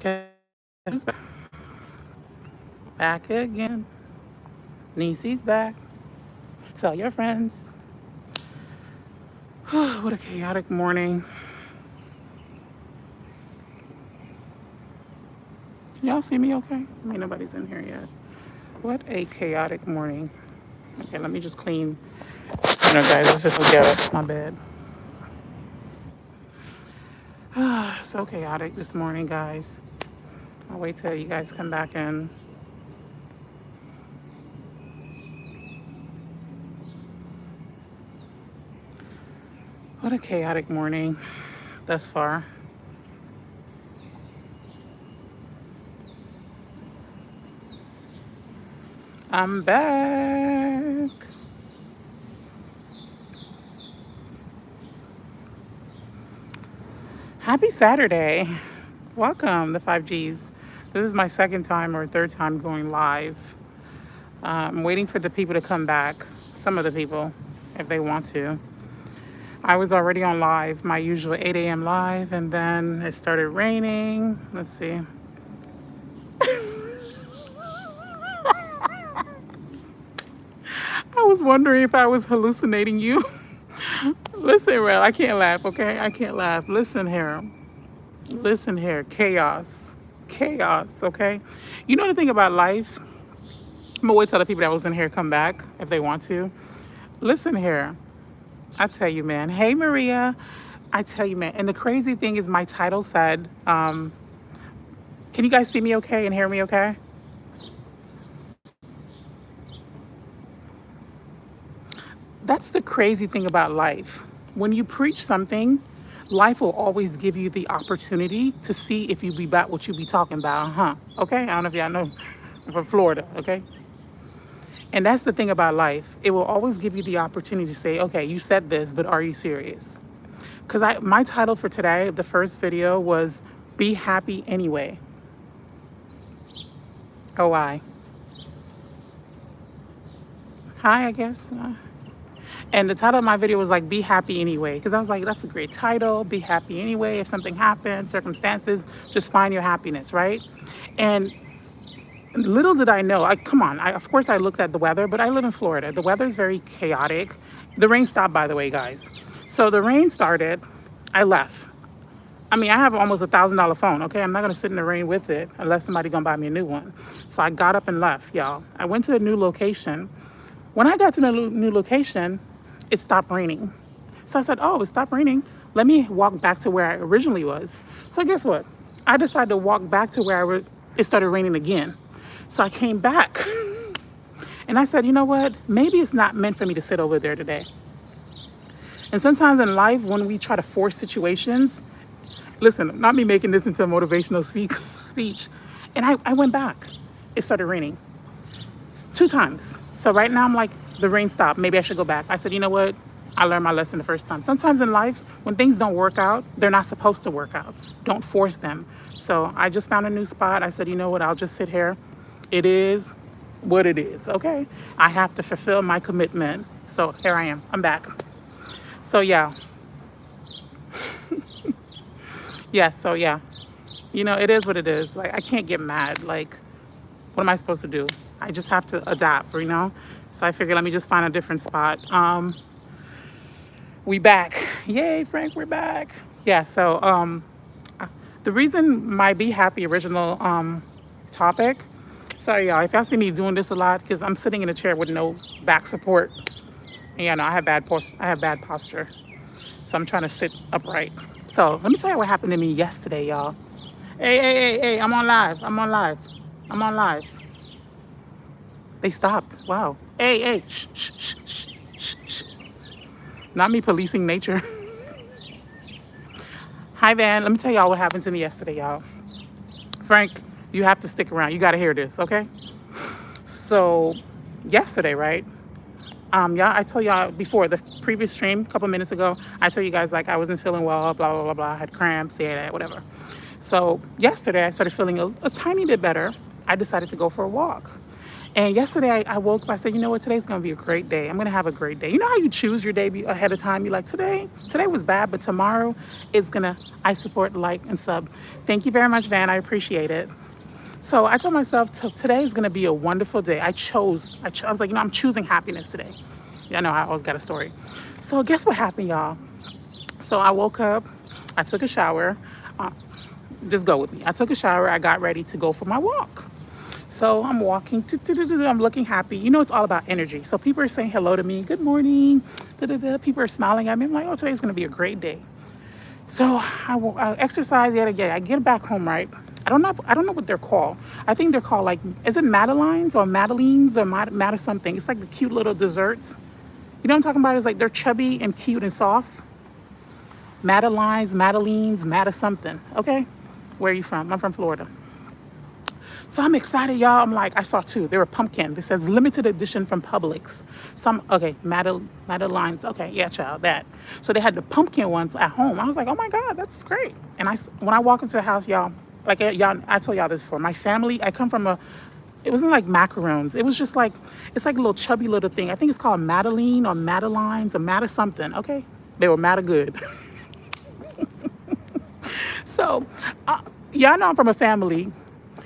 Guess back again. Niecy's back. Tell your friends. What a chaotic morning. Can y'all see me okay? I mean, nobody's in here yet. What a chaotic morning. Okay, let me just clean. Guys, this is so ghetto. My bad. So chaotic this morning, guys. I'll wait till you guys come back in. What a chaotic morning thus far. I'm back. Happy Saturday. Welcome, the 5Gs. This is my second time or third time going live. I'm waiting for the people to come back, some of the people, if they want to. I was already on live, my usual 8 a.m. live, and then it started raining. Let's see. I was wondering if I was hallucinating you. Listen, Rel, I can't laugh, okay? I can't laugh. Listen here. Listen here. Chaos. Chaos, okay? You know the thing about life? I'm gonna wait till the people that was in here come back if they want to. Listen here. I tell you, man. Hey, Maria. I tell you, man. And the crazy thing is, my title said, can you guys see me okay and hear me okay? That's the crazy thing about life. When you preach something, life will always give you the opportunity to see if you be about what you be talking about, huh? Okay? I don't know if y'all know. I'm from Florida, okay? And that's the thing about life. It will always give you the opportunity to say, okay, you said this, but are you serious? Because my title for today, the first video, was Be Happy Anyway. Oh, why? Hi, I guess. And the title of my video was like, Be Happy Anyway. Because I was like, that's a great title. Be happy anyway. If something happens, circumstances, just find your happiness, right? And little did I know, come on, of course I looked at the weather, but I live in Florida. The weather is very chaotic. The rain stopped, by the way, guys. So the rain started, I left. I mean, I have almost $1,000 phone, okay? I'm not gonna sit in the rain with it unless somebody gonna buy me a new one. So I got up and left, y'all. I went to a new location. When I got to the new location, it stopped raining. So I said, oh, it stopped raining. Let me walk back to where I originally was. So guess what? I decided to walk back to where it started raining again. So I came back and I said, you know what? Maybe it's not meant for me to sit over there today. And sometimes in life, when we try to force situations, listen, not me making this into a motivational speech. And I went back. It started raining 2 times. So right now I'm like, the rain stopped. Maybe I should go back. I said, you know what? I learned my lesson the first time. Sometimes in life, when things don't work out, they're not supposed to work out. Don't force them. So I just found a new spot. I said, you know what? I'll just sit here. It is what it is, okay? I have to fulfill my commitment. So here I am. I'm back. So yeah. Yes, so yeah. It is what it is. Like, I can't get mad. Like, what am I supposed to do? I just have to adapt. So I figured let me just find a different spot. We back. Yay, Frank, we're back. Yeah, so the reason my Be Happy original topic, sorry y'all, if y'all see me doing this a lot, because I'm sitting in a chair with no back support. And yeah, no, I have bad posture. So I'm trying to sit upright. So let me tell you what happened to me yesterday, y'all. Hey, I'm on live. I'm on live. I'm on live. They stopped. Wow. Hey, shh. Not me policing nature. Hi, Van. Let me tell y'all what happened to me yesterday, y'all. Frank, you have to stick around. You got to hear this, okay? So, yesterday, right? Yeah, I told y'all before the previous stream, a couple minutes ago, I told you guys like I wasn't feeling well, blah, blah, blah, blah. I had cramps, yeah, whatever. So, yesterday, I started feeling a tiny bit better. I decided to go for a walk. And yesterday I woke up, I said, you know what, today's gonna be a great day. I'm gonna have a great day. You know how you choose your day ahead of time? You're like, today was bad, but tomorrow is gonna, I support, like, and sub. Thank you very much, Van. I appreciate it. So I told myself, today is gonna be a wonderful day. I was like, I'm choosing happiness today. Yeah, I know I always got a story. So guess what happened, y'all? So I woke up, I took a shower. Uh, just go with me. I took a shower, I got ready to go for my walk. So I'm walking, I'm looking happy. You know, it's all about energy. So people are saying hello to me, good morning, people are smiling at me. I'm like, oh, today's gonna be a great day. So I exercise yet again. I get back home, right? I don't know what they're called. I think they're called, like, is it Madelines or Madeleines or Mad something? It's like the cute little desserts. You know what I'm talking about? It's like they're chubby and cute and soft. Madelines, Madelines, Mad something. Okay, where are you from? I'm from Florida. So I'm excited, y'all. I'm like, I saw two. They were pumpkin. This says limited edition from Publix. So okay, Madelines. Okay, yeah, child, that. So they had the pumpkin ones at home. I was like, oh my God, that's great. And when I walk into the house, y'all, like y'all, I told y'all this before. My family, I come from it wasn't like macarons. It was just like, it's like a little chubby little thing. I think it's called Madeline or Madelines or Mad something. Okay, they were mad good. So, y'all know I'm from a family.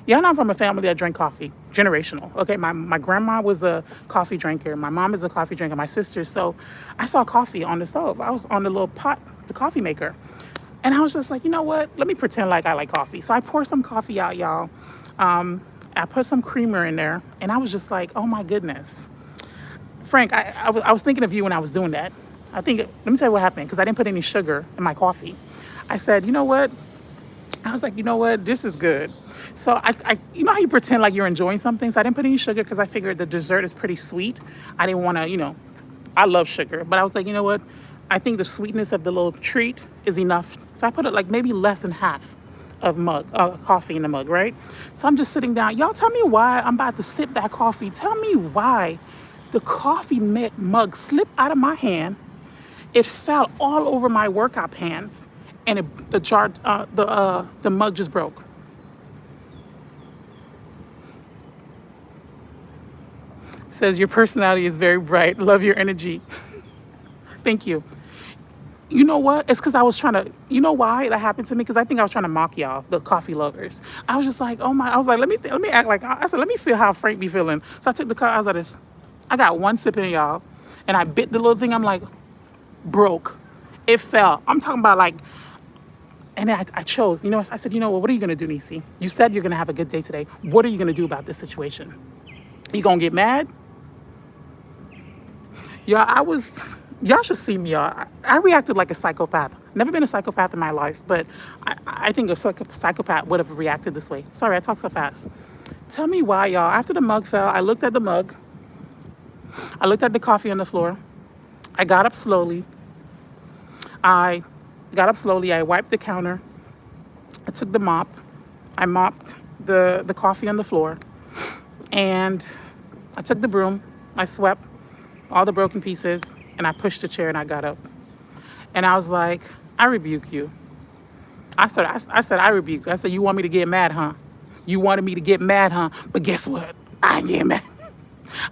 Y'all know I'm from a family that drank coffee, generational. Okay, my grandma was a coffee drinker. My mom is a coffee drinker. My sister. So, I saw coffee on the stove. I was on the little pot, the coffee maker, and I was just like, you know what? Let me pretend like I like coffee. So I poured some coffee out, y'all. I put some creamer in there, and I was just like, oh my goodness, Frank. I was thinking of you when I was doing that. Let me tell you what happened, because I didn't put any sugar in my coffee. I said, you know what? I was like, you know what? This is good. So you know how you pretend like you're enjoying something? So I didn't put any sugar because I figured the dessert is pretty sweet. I didn't want to, I love sugar, but I was like, you know what? I think the sweetness of the little treat is enough. So I put it like maybe less than half of coffee in the mug, right? So I'm just sitting down. Y'all tell me why I'm about to sip that coffee. Tell me why the coffee mug slipped out of my hand. It fell all over my workout pants, and the mug just broke. Says your personality is very bright. Love your energy. Thank you. You know what? It's because I was trying to. You know why that happened to me? Because I think I was trying to mock y'all, the coffee lovers. I was just like, oh my. I was like, let me act like. I said, let me feel how Frank be feeling. So I took the cup. I was like this. I got one sip in, y'all, and I bit the little thing. I'm like, broke. It fell. I'm talking about like. And then I chose, I said, you know what are you going to do, Nisi? You said you're going to have a good day today. What are you going to do about this situation? You going to get mad? Y'all should see me, y'all. I reacted like a psychopath. Never been a psychopath in my life, but I think a psychopath would have reacted this way. Sorry, I talk so fast. Tell me why, y'all. After the mug fell, I looked at the mug. I looked at the coffee on the floor. I got up slowly. I wiped the counter. I took the mop. I mopped the coffee on the floor. And I took the broom. I swept all the broken pieces. And I pushed the chair and I got up. And I was like, I rebuke you. I said, I rebuke you. I said, you want me to get mad, huh? You wanted me to get mad, huh? But guess what? I get mad.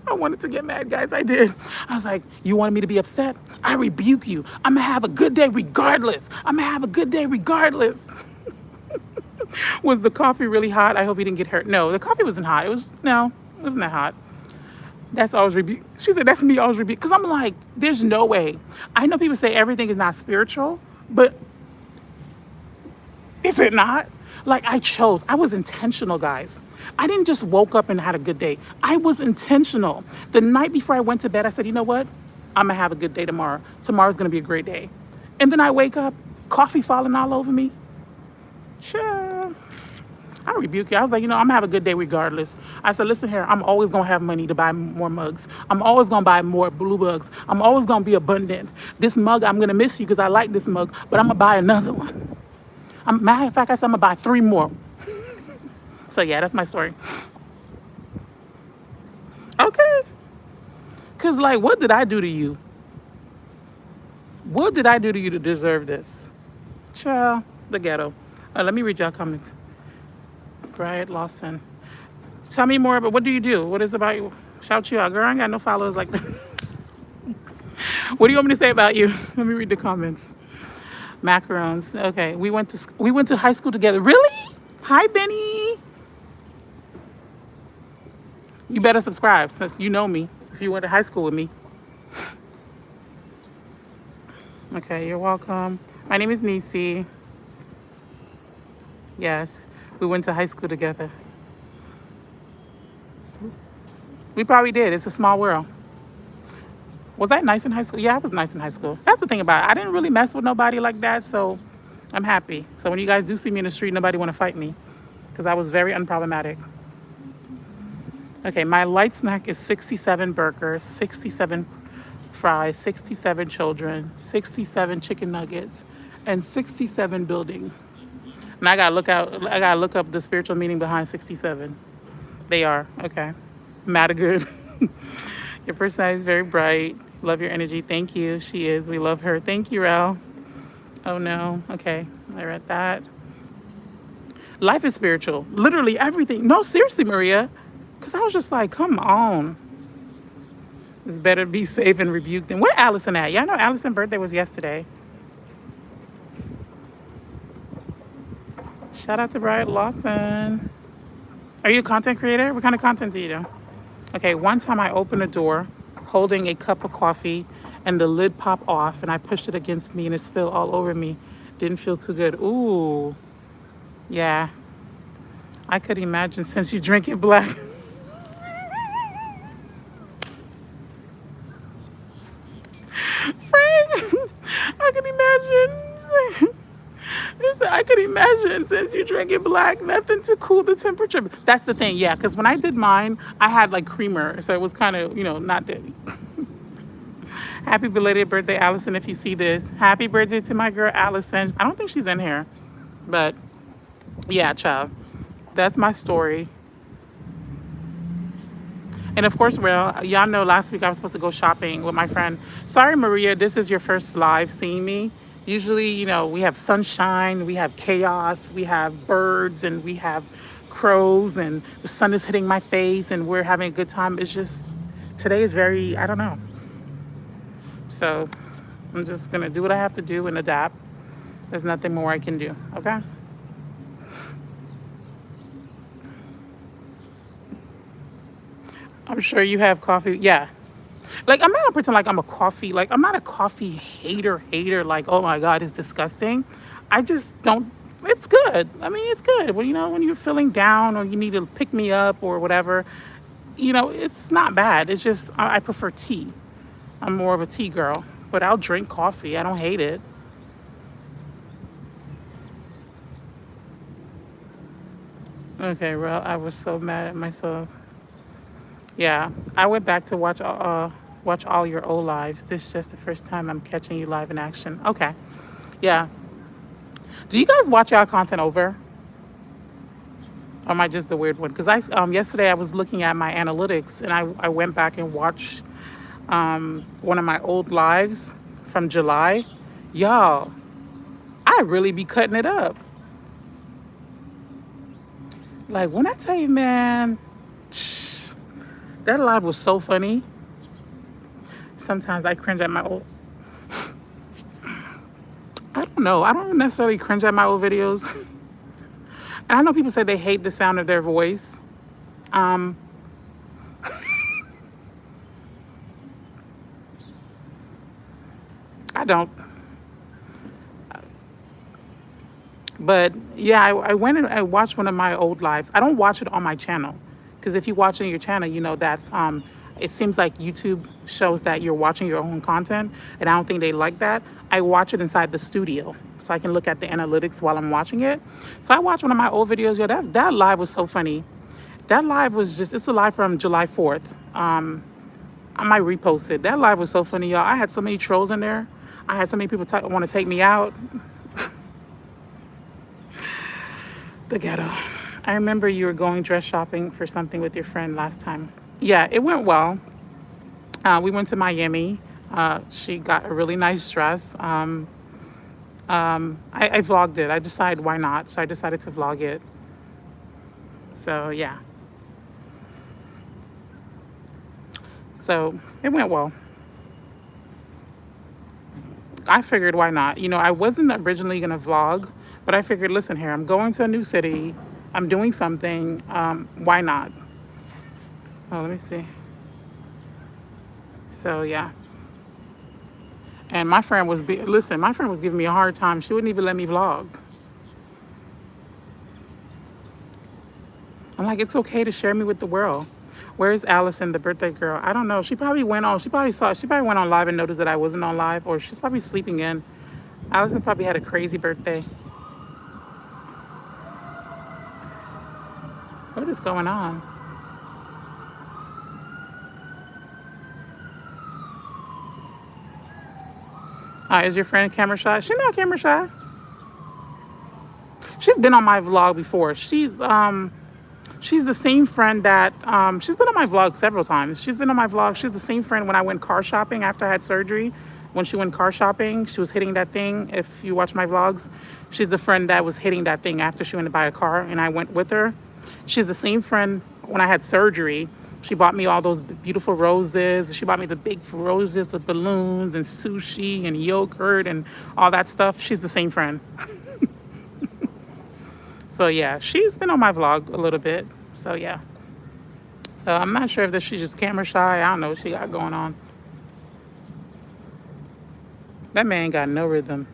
I wanted to get mad, guys. I did. I was like, you wanted me to be upset? I rebuke you. I'm going to have a good day regardless. Was the coffee really hot? I hope you didn't get hurt. No, the coffee wasn't hot. It wasn't that hot. That's always rebuke. She said, that's me always rebuke. Because I'm like, there's no way. I know people say everything is not spiritual, but is it not? Like I was intentional, guys. I didn't just woke up and had a good day. I was intentional. The night before I went to bed, I said, you know what? I'm going to have a good day tomorrow. Tomorrow's going to be a great day. And then I wake up, coffee falling all over me. Sure. I rebuke you. I was like, I'm going to have a good day regardless. I said, listen here, I'm always going to have money to buy more mugs. I'm always going to buy more blue mugs. I'm always going to be abundant. This mug, I'm going to miss you because I like this mug, but I'm going to buy another one. Matter of fact, I said I'm going to buy 3 more. So yeah, that's my story. Okay. Because like, what did I do to you? What did I do to you to deserve this? Child, the ghetto. Let me read y'all comments. Bryant Lawson. Tell me more about what do you do? What is about you? Shout you out, girl. I ain't got no followers like that. What do you want me to say about you? Let me read the comments. Macarons. Okay, we went to high school together. Really? Hi, Benny. You better subscribe since you know me. If you went to high school with me. Okay, you're welcome. My name is Nisi. Yes, we went to high school together. We probably did. It's a small world. Was I nice in high school? Yeah, I was nice in high school. That's the thing about it. I didn't really mess with nobody like that, so I'm happy. So when you guys do see me in the street, nobody want to fight me because I was very unproblematic. Okay, my light snack is 67 burgers, 67 fries, 67 children, 67 chicken nuggets, and 67 building. And I gotta look up the spiritual meaning behind 67. They are, okay. Matter good. Your personality is very bright. Love your energy. Thank you. She is. We love her. Thank you, Rel. Oh no. Okay. I read that. Life is spiritual. Literally everything. No, seriously, Maria. Because I was just like, come on. It's better to be safe and rebuked than where Allison at? Yeah, I know Allison's birthday was yesterday. Shout out to Brian Lawson. Are you a content creator? What kind of content do you do? Okay, one time I opened a door holding a cup of coffee and the lid popped off and I pushed it against me and it spilled all over me. Didn't feel too good. Ooh, yeah. I could imagine since you drink it black. Frank, I can imagine. I could imagine since you drink it black, nothing to cool the temperature. That's the thing, yeah. Because when I did mine, I had like creamer, so it was kind of, not dirty. Happy belated birthday, Allison, if you see this. Happy birthday to my girl, Allison. I don't think she's in here, but yeah, child. That's my story. And of course, well, y'all know last week I was supposed to go shopping with my friend. Sorry, Maria, this is your first live seeing me. Usually, we have sunshine, we have chaos, we have birds, and we have crows, and the sun is hitting my face, and we're having a good time. It's just, today is very, I don't know. So I'm just going to do what I have to do and adapt. There's nothing more I can do, okay? I'm sure you have coffee. Yeah. Like, I'm not gonna pretend like I'm a coffee, like, I'm not a coffee hater, like, oh my God, it's disgusting. I just don't, it's good. I mean, it's good. Well, when you're feeling down or you need to pick me up or whatever, it's not bad. It's just, I prefer tea. I'm more of a tea girl, but I'll drink coffee. I don't hate it. Okay, well, I was so mad at myself. Yeah, I went back to watch all your old lives. This is just the first time I'm catching you live in action. Okay, yeah. Do you guys watch y'all content over? Or am I just the weird one? Because yesterday I was looking at my analytics and I went back and watched one of my old lives from July. Y'all, I really be cutting it up. Like when I tell you, man, that live was so funny. Sometimes I cringe at my old. I don't know. I don't necessarily cringe at my old videos. And I know people say they hate the sound of their voice. I don't. But yeah, I went and I watched one of my old lives. I don't watch it on my channel. Because if you watch it on your channel, that's it seems like YouTube shows that you're watching your own content, and I don't think they like that. I watch it inside the studio, so I can look at the analytics while I'm watching it. So I watched one of my old videos. Yo, that live was so funny. That live was it's a live from July 4th. I might repost it. That live was so funny, y'all. I had so many trolls in there. I had so many people want to take me out. The ghetto. I remember you were going dress shopping for something with your friend last time. Yeah, it went well. We went to Miami. She got a really nice dress. I vlogged it. I decided why not, so I decided to vlog it. So yeah. So it went well. I figured, why not? I wasn't originally going to vlog, but I figured, listen here, I'm going to a new city. I'm doing something. Why not? Oh, let me see. So, yeah. And listen, my friend was giving me a hard time. She wouldn't even let me vlog. I'm like, it's okay to share me with the world. Where's Allison, the birthday girl? I don't know. She probably went on live and noticed that I wasn't on live, or she's probably sleeping in. Allison probably had a crazy birthday. What is going on? Is your friend camera shy? She's not camera shy. She's been on my vlog before. She's the same friend that she's been on my vlog several times. She's been on my vlog. She's the same friend when I went car shopping after I had surgery. When she went car shopping, she was hitting that thing. If you watch my vlogs, she's the friend that was hitting that thing after she went to buy a car and I went with her. She's the same friend when I had surgery. She bought me all those beautiful roses. She bought me the big roses with balloons and sushi and yogurt and all that stuff. She's the same friend. So yeah, she's been on my vlog a little bit. So yeah. So I'm not sure if she's just camera shy. I don't know what she got going on. That man got no rhythm.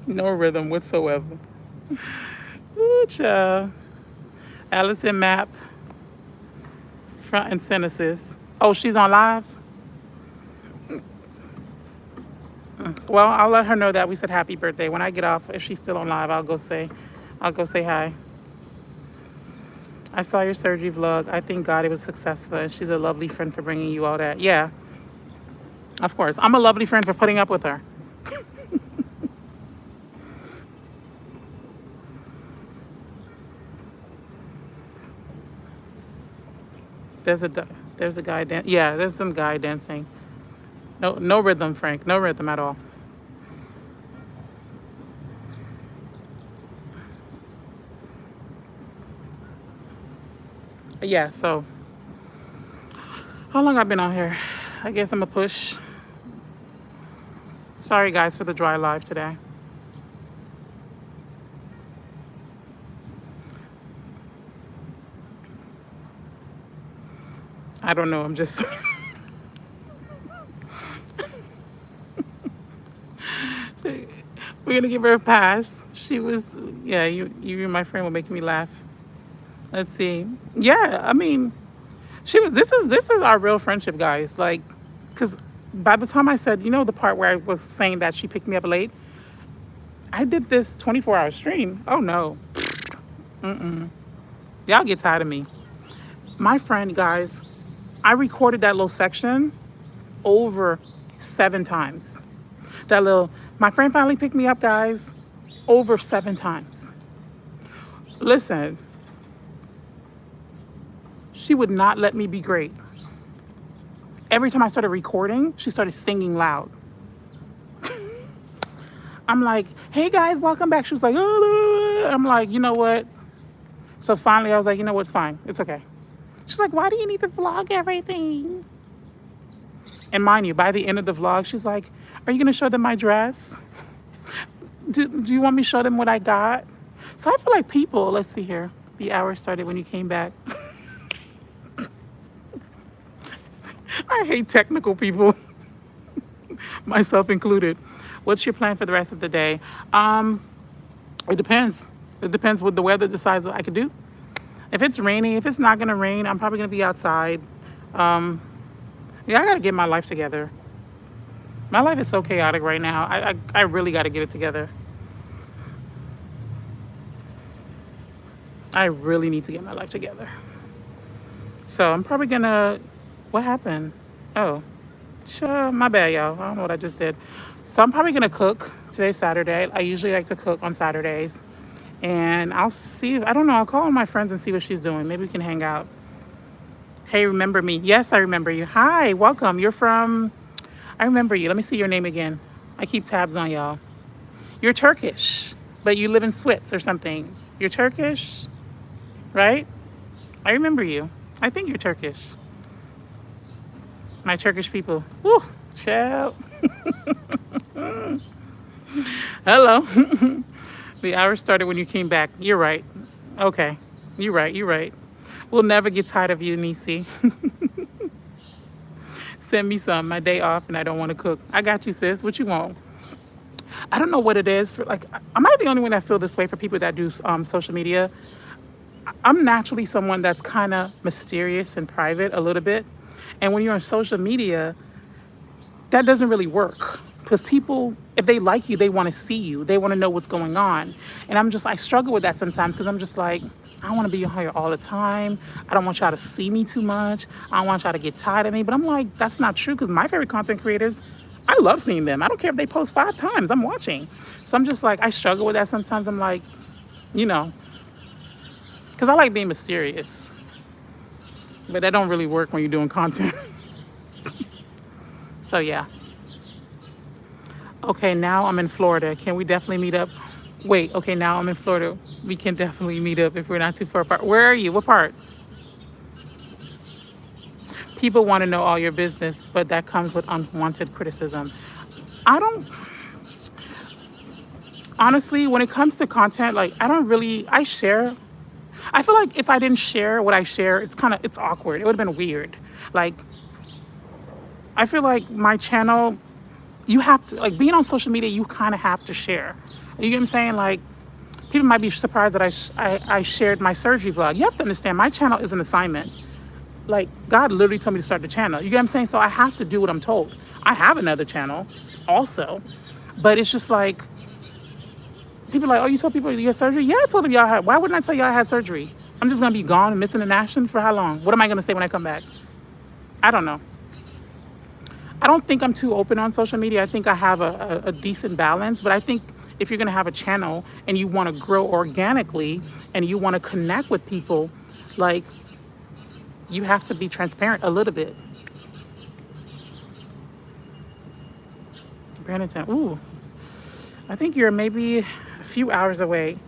No rhythm whatsoever. Ooh, child. Allison Map, front and center, sis. Oh, she's on live? Well, I'll let her know that we said happy birthday. When I get off, if she's still on live, I'll go say hi. I saw your surgery vlog. I thank God it was successful, and she's a lovely friend for bringing you all that. Yeah, of course. I'm a lovely friend for putting up with her. There's a guy dancing. Yeah, there's some guy dancing. No rhythm, Frank. No rhythm at all. Yeah, so how long I've been on here? I guess I'm a push. Sorry guys for the dry live today. I don't know, I'm just we're gonna give her a pass. She was, yeah, you and my friend were making me laugh. Let's see. Yeah, I mean, this is our real friendship, guys. Like, because by the time I said, the part where I was saying that she picked me up late, I did this 24-hour stream. Oh no. Y'all get tired of me. My friend, guys, I recorded that little section over 7 times. My friend finally picked me up, guys, over 7 times. Listen, she would not let me be great. Every time I started recording, she started singing loud. I'm like, hey guys, welcome back. She was like, oh. I'm like, you know what? So finally I was like, you know what, it's fine. It's okay. She's like, why do you need to vlog everything? And mind you, by the end of the vlog, she's like, are you going to show them my dress? Do you want me to show them what I got? So I feel like people, let's see here. The hour started when you came back. I hate technical people, myself included. What's your plan for the rest of the day? It depends. It depends what the weather decides what I could do. If it's raining, if it's not going to rain, I'm probably going to be outside. Yeah, I got to get my life together. My life is so chaotic right now. I really got to get it together. I really need to get my life together. So I'm probably going to... What happened? Oh, sure, my bad, y'all. I don't know what I just did. So I'm probably going to cook. Today's Saturday. I usually like to cook on Saturdays. And I'll see. I don't know. I'll call on my friends and see what she's doing. Maybe we can hang out. Hey, remember me? Yes, I remember you. Hi, welcome. You're from... I remember you. Let me see your name again. I keep tabs on y'all. You're Turkish, but you live in Swiss or something. You're Turkish, right? I remember you. I think you're Turkish. My Turkish people. Woo, child. Hello. The hour started when you came back. You're right. Okay. You're right. You're right. We'll never get tired of you, Nisi. Send me some. My day off and I don't want to cook. I got you, sis. What you want? I don't know what it is for, like, am I the only one that feel this way for people that do social media? I'm naturally someone that's kind of mysterious and private a little bit. And when you're on social media, that doesn't really work because people, if they like you, they want to see you. They want to know what's going on. And I struggle with that sometimes because I'm just like, I want to be on here all the time. I don't want y'all to see me too much. I don't want y'all to get tired of me. But I'm like, that's not true because my favorite content creators, I love seeing them. I don't care if they post 5 times, I'm watching. So I'm just like, I struggle with that sometimes. I'm like, you know, because I like being mysterious. But that don't really work when you're doing content. So yeah. Okay, now I'm in Florida. Can we definitely meet up? Wait, okay, now I'm in Florida. We can definitely meet up if we're not too far apart. Where are you? What part? People want to know all your business, but that comes with unwanted criticism. I don't, honestly, when it comes to content, like, I share. I feel like if I didn't share what I share, it's awkward. It would have been weird. Like, I feel like my channel, you have to, like, being on social media, you kind of have to share. You get what I'm saying? Like, people might be surprised that I shared my surgery vlog. You have to understand, my channel is an assignment. Like, God literally told me to start the channel. You get what I'm saying? So I have to do what I'm told. I have another channel also, but it's just like, people are like, oh, you told people you had surgery? Yeah, I told them y'all had. Why wouldn't I tell y'all I had surgery? I'm just going to be gone and missing in action for how long? What am I going to say when I come back? I don't know. I don't think I'm too open on social media. I think I have a decent balance, but I think if you're going to have a channel and you want to grow organically and you want to connect with people, like, you have to be transparent a little bit. Brandon, ooh, I think you're maybe a few hours away.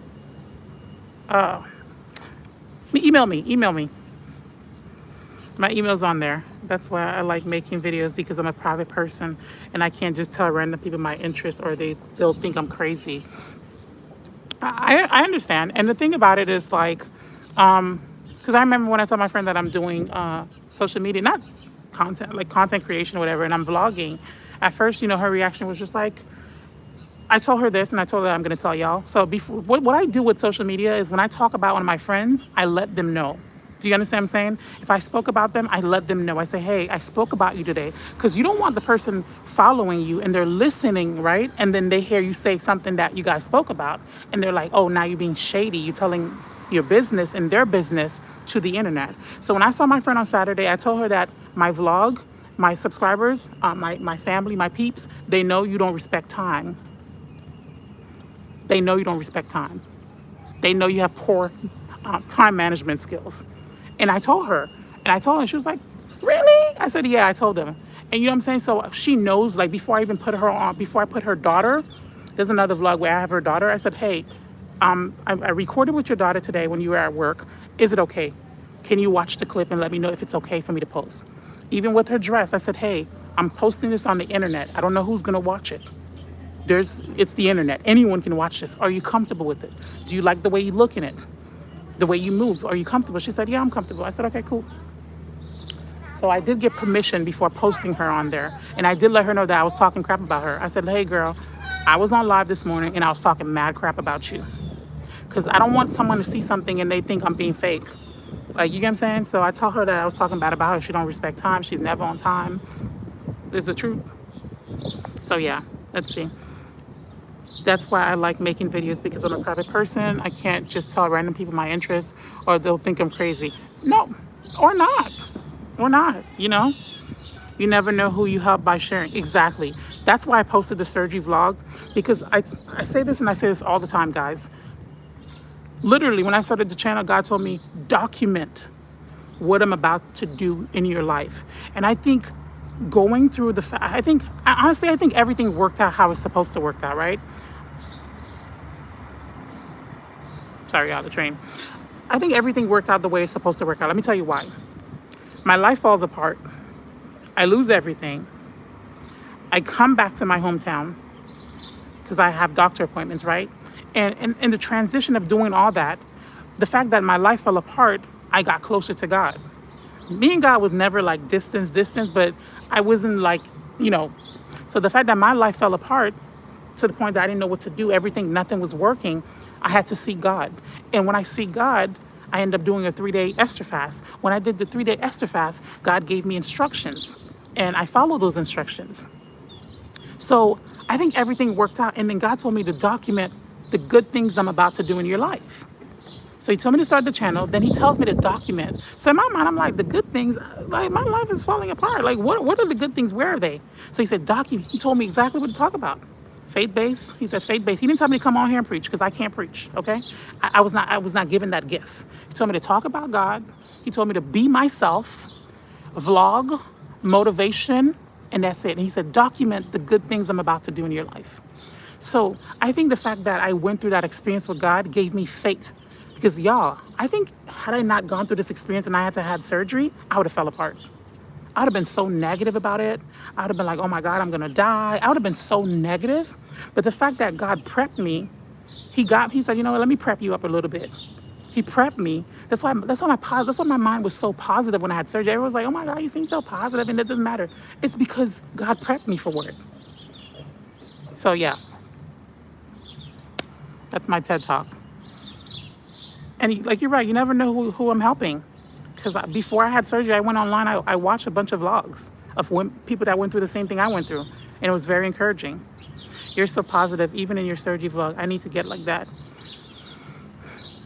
Email me. My email's on there. That's why I like making videos, because I'm a private person and I can't just tell random people my interests or they'll think I'm crazy. I understand. And the thing about it is, like, because I remember when I told my friend that I'm doing social media, not content, like content creation or whatever, and I'm vlogging. At first, her reaction was just like, I told her this and I told her I'm going to tell y'all. So before, what I do with social media is when I talk about one of my friends, I let them know. Do you understand what I'm saying? If I spoke about them, I let them know. I say, hey, I spoke about you today. Because you don't want the person following you and they're listening, right? And then they hear you say something that you guys spoke about. And they're like, oh, now you're being shady. You're telling your business and their business to the internet. So when I saw my friend on Saturday, I told her that my vlog, my subscribers, my family, my peeps, they know you don't respect time. They know you don't respect time. They know you have poor time management skills. And I told her, and she was like, really? I said, yeah, I told them. And you know what I'm saying? So she knows, like, before I put her daughter, there's another vlog where I have her daughter. I said, hey, I recorded with your daughter today when you were at work. Is it okay? Can you watch the clip and let me know if it's okay for me to post? Even with her dress, I said, hey, I'm posting this on the internet. I don't know who's gonna watch it. It's the internet. Anyone can watch this. Are you comfortable with it? Do you like the way you look in it? The way you move? Are you comfortable? She said, yeah, I'm comfortable. I said, okay, cool. So I did get permission before posting her on there. And I did let her know that I was talking crap about her. I said, hey, girl, I was on live this morning and I was talking mad crap about you. Because I don't want someone to see something and they think I'm being fake. Like, you get what I'm saying? So I told her that I was talking bad about her. She don't respect time. She's never on time. There's the truth. So yeah, let's see. That's why I like making videos, because I'm a private person. I can't just tell random people my interests or they'll think I'm crazy. No, or not. You never know who you help by sharing. Exactly. That's why I posted the surgery vlog, because I say this and I say this all the time, guys. Literally, when I started the channel, God told me, document what I'm about to do in your life. And I think going through honestly, I think everything worked out how it's supposed to work out, right? Sorry, y'all, the train. I think everything worked out the way it's supposed to work out. Let me tell you why. My life falls apart. I lose everything. I come back to my hometown because I have doctor appointments, right? And in the transition of doing all that, the fact that my life fell apart, I got closer to God. Me and God was never like distance, but I wasn't like, you know, so the fact that my life fell apart to the point that I didn't know what to do, nothing was working, I had to seek God. And when I seek God, I ended up doing a 3-day Esther fast. When I did the 3-day Esther fast, God gave me instructions and I followed those instructions. So I think everything worked out. And then God told me to document the good things I'm about to do in your life. So he told me to start the channel. Then he tells me to document. So in my mind, I'm like, the good things, like my life is falling apart. Like, what are the good things? Where are they? So he said, document. He told me exactly what to talk about. Faith-based. He said faith-based. He didn't tell me to come on here and preach because I can't preach. Okay, I was not given that gift. He told me to talk about God. He told me to be myself, vlog, motivation, and that's it. And he said, document the good things I'm about to do in your life. So I think the fact that I went through that experience with God gave me faith. Because y'all, I think had I not gone through this experience and I had to have surgery, I would have fell apart. I would have been so negative about it. I would have been like, oh my God, I'm gonna die. I would have been so negative. But the fact that God prepped me, he said, you know what, let me prep you up a little bit. He prepped me. That's why my mind was so positive when I had surgery. Everyone was like, oh my God, you seem so positive, and it doesn't matter. It's because God prepped me for it. So yeah, that's my TED Talk. And like, you're right, you never know who I'm helping. Because before I had surgery, I went online, I watched a bunch of vlogs of people that went through the same thing I went through. And it was very encouraging. You're so positive, even in your surgery vlog. I need to get like that.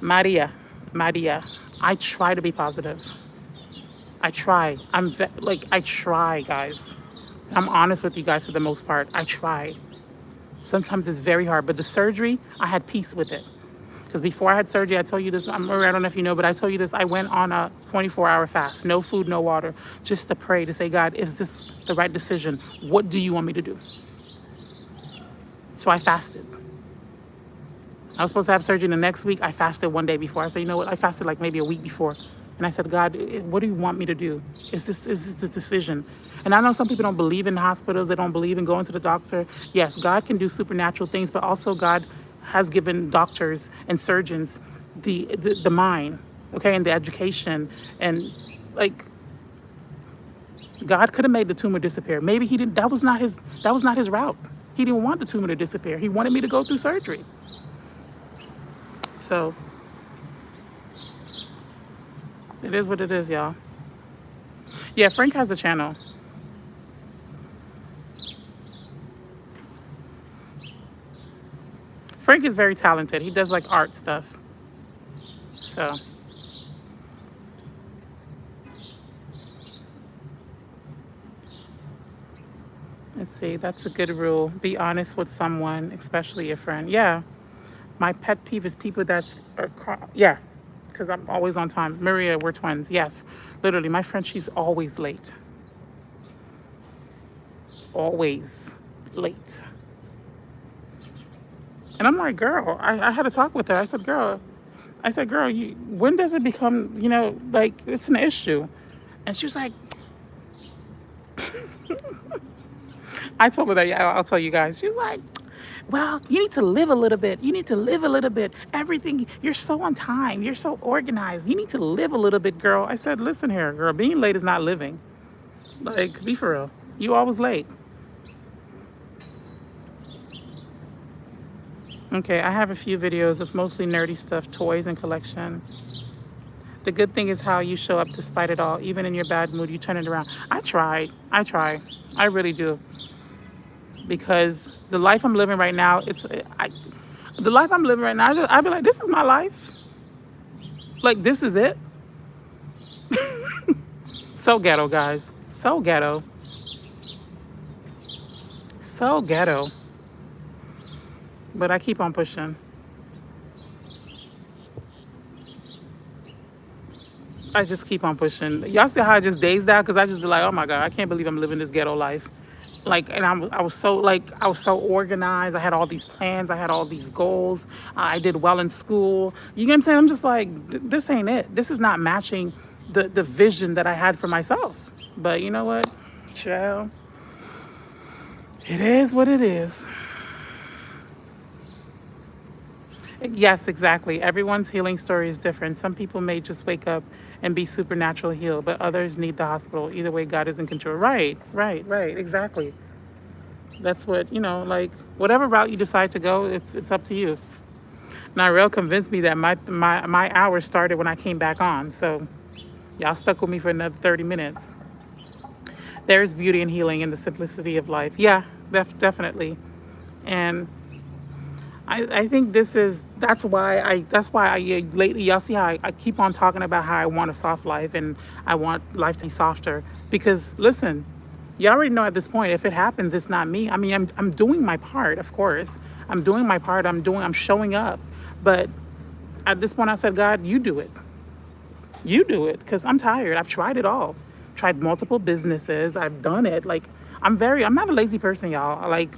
Maria, I try to be positive. I try. I try, guys. I'm honest with you guys for the most part. I try. Sometimes it's very hard, but the surgery, I had peace with it. Because before I had surgery, I told you this, Maria, I don't know if you know, but I told you this, I went on a 24-hour fast, no food, no water, just to pray, to say, God, is this the right decision? What do you want me to do? So I fasted. I was supposed to have surgery the next week. I fasted one day before. I said, you know what? I fasted like maybe a week before. And I said, God, what do you want me to do? Is this the decision? And I know some people don't believe in hospitals. They don't believe in going to the doctor. Yes, God can do supernatural things, but also God has given doctors and surgeons the mind, okay, and the education. And like, God could have made the tumor disappear. Maybe he didn't. That was not his route. He didn't want the tumor to disappear. He wanted me to go through surgery. So it is what it is, y'all. Yeah, Frank has a channel. Frank is very talented. He does like art stuff. So let's see. That's a good rule. Be honest with someone, especially a friend. Yeah. My pet peeve is people yeah, because I'm always on time. Maria, we're twins. Yes, literally. My friend, she's always late. Always late. And I'm like, girl, I had a talk with her. I said, girl, when does it become, like it's an issue? And she was like, I told her that, yeah, I'll tell you guys. She was like, well, you need to live a little bit. You need to live a little bit. Everything, you're so on time. You're so organized. You need to live a little bit, girl. I said, listen here, girl, being late is not living. Like, be for real. You always late. Okay, I have a few videos. It's mostly nerdy stuff, toys and collection. The good thing is how you show up despite it all. Even in your bad mood, you turn it around. I try. I really do. Because the life I'm living right now, I be like, this is my life. Like, this is it. So ghetto, guys. So ghetto. So ghetto. But I keep on pushing. I just keep on pushing. Y'all see how I just dazed out? Because I just be like, oh my God, I can't believe I'm living this ghetto life. Like, and I was so like, I was so organized. I had all these plans. I had all these goals. I did well in school. You get what I'm saying? I'm just like, this ain't it. This is not matching the vision that I had for myself. But you know what, child, it is what it is. Yes, exactly. Everyone's healing story is different. Some people may just wake up and be supernatural healed, but others need the hospital. Either way, God is in control. Right, right, right. Exactly. That's what, like whatever route you decide to go, it's up to you. Nirel convinced me that my hour started when I came back on. So y'all stuck with me for another 30 minutes. There's beauty and healing in the simplicity of life. Yeah, definitely. And I think that's why I lately, y'all see how I keep on talking about how I want a soft life and I want life to be softer. Because listen, you already know at this point, if it happens, it's not me. I mean, I'm doing my part, of course. I'm doing my part. I'm showing up. But at this point, I said, God, you do it. You do it, because I'm tired. I've tried it all. Tried multiple businesses. I've done it. Like, I'm not a lazy person, y'all. Like,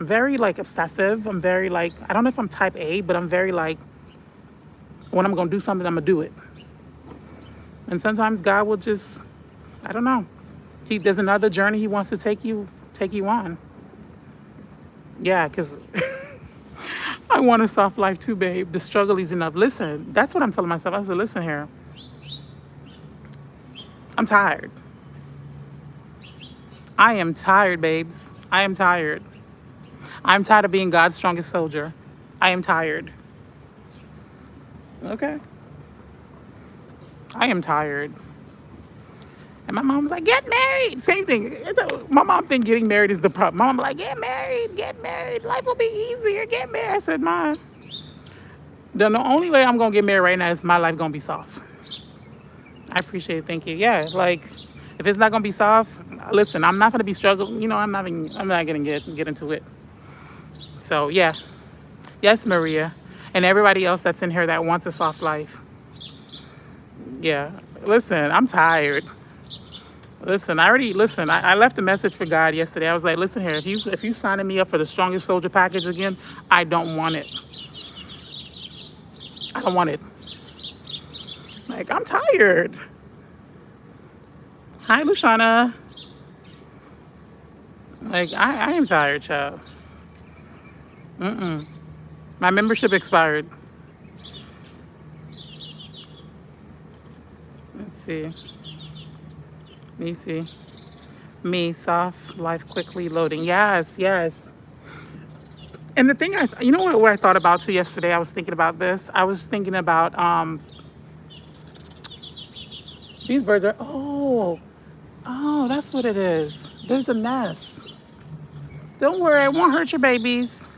I'm very like obsessive. I'm very like, I don't know if I'm type A, but I'm very like, when I'm gonna do something, I'm gonna do it. And sometimes God will just, I don't know. There's another journey He wants to take you on. Yeah, because I want a soft life too, babe. The struggle is enough. Listen, that's what I'm telling myself. I said, listen here, I'm tired. I am tired, babes. I am tired. I'm tired of being God's strongest soldier. I am tired. Okay. I am tired. And my mom was like, get married. Same thing. My mom think getting married is the problem. My mom was like, get married, get married. Life will be easier. Get married. I said, Mom, the only way I'm going to get married right now is my life going to be soft. I appreciate it. Thank you. Yeah, like, if it's not going to be soft, listen, I'm not going to be struggling. I'm not going to get into it. So, yeah. Yes, Maria. And everybody else that's in here that wants a soft life. Yeah. Listen, I'm tired. Listen, I left a message for God yesterday. I was like, listen here, if you signing me up for the strongest soldier package again, I don't want it. I don't want it. Like, I'm tired. Hi, Lushana. Like, I am tired, child. My membership expired. Let's see. Let me see. Me, soft life quickly loading. Yes, yes. And the thing, you know what I thought about too yesterday? I was thinking about this. I was thinking about these birds are. Oh, that's what it is. There's a nest. Don't worry, I won't hurt your babies.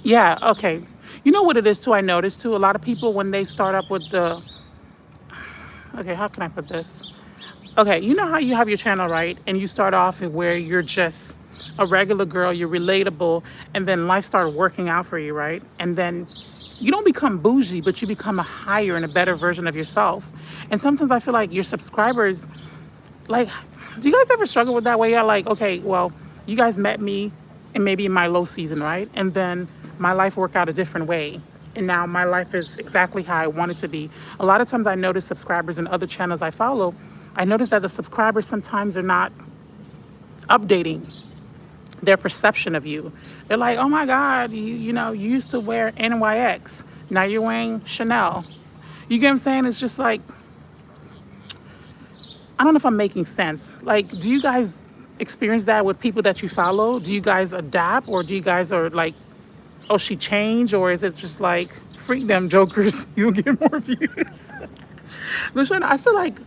Yeah. Okay. You know what it is too? I noticed too. A lot of people when they start up with the. Okay, how can I put this? Okay, you know how you have your channel, right? And you start off where you're just a regular girl, you're relatable, and then life started working out for you, right? And then you don't become bougie, but you become a higher and a better version of yourself. And sometimes I feel like your subscribers, like, do you guys ever struggle with that way? You're like, okay, well, you guys met me and maybe in my low season, right? And then my life worked out a different way. And now my life is exactly how I want it to be. A lot of times I notice subscribers in other channels I follow, I notice that the subscribers sometimes are not updating their perception of you. They're like, oh my God, you used to wear NYX. Now you're wearing Chanel. You get what I'm saying? It's just like, I don't know if I'm making sense. Like, do you guys experience that with people that you follow? Do you guys adapt, or do you guys are like, oh, she changed? Or is it just like, freak them jokers, you'll get more views? Listen, I feel like,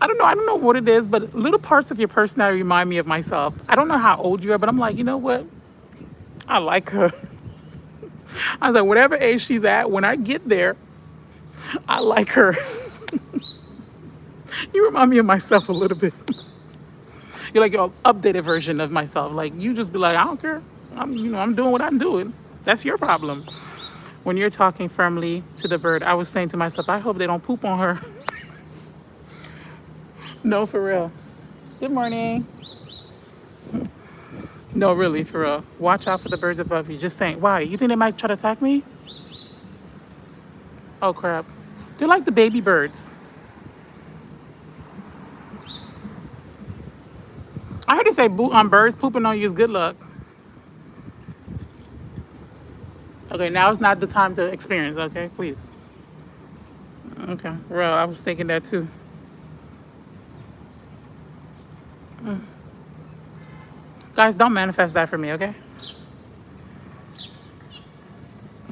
I don't know what it is, but little parts of your personality remind me of myself. I don't know how old you are, but I'm like, you know what? I like her. I was like, whatever age she's at, when I get there, I like her. You remind me of myself a little bit. You're like your updated version of myself. Like, you just be like, I don't care. I'm doing what I'm doing. That's your problem. When you're talking firmly to the bird, I was saying to myself, I hope they don't poop on her. No, for real. Good morning. No, really, for real. Watch out for the birds above you. Just saying. Why? You think they might try to attack me? Oh crap. They're like the baby birds. I heard they say birds pooping on you is good luck. Okay, now is not the time to experience. Okay, please. Okay, well, I was thinking that too. Guys, don't manifest that for me, okay?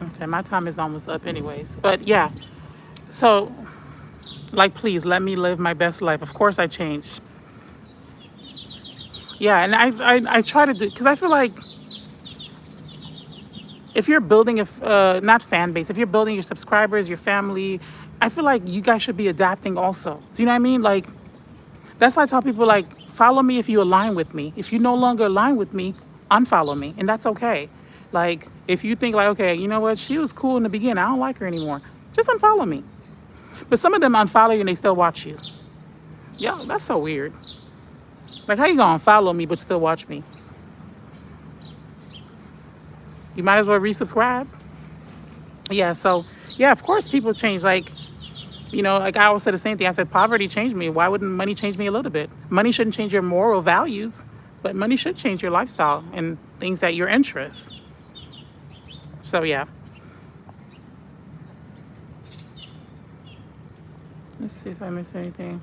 Okay, my time is almost up, anyways. But yeah, so like, please let me live my best life. Of course, I change. Yeah, and I try to do because I feel like if you're building a not fan base, if you're building your subscribers, your family, I feel like you guys should be adapting also. Do you know what I mean? Like that's why I tell people like follow me if you align with me. If you no longer align with me, unfollow me, and that's okay. Like if you think like okay, you know what, she was cool in the beginning, I don't like her anymore, just unfollow me. But some of them unfollow you and they still watch you. Yeah, that's so weird. Like how you gonna follow me but still watch me? You might as well resubscribe. Yeah, so yeah, of course people change. Like, you know, like I always said the same thing. I said poverty changed me. Why wouldn't money change me a little bit? Money shouldn't change your moral values, but money should change your lifestyle and things that your interests. So yeah. Let's see if I missed anything.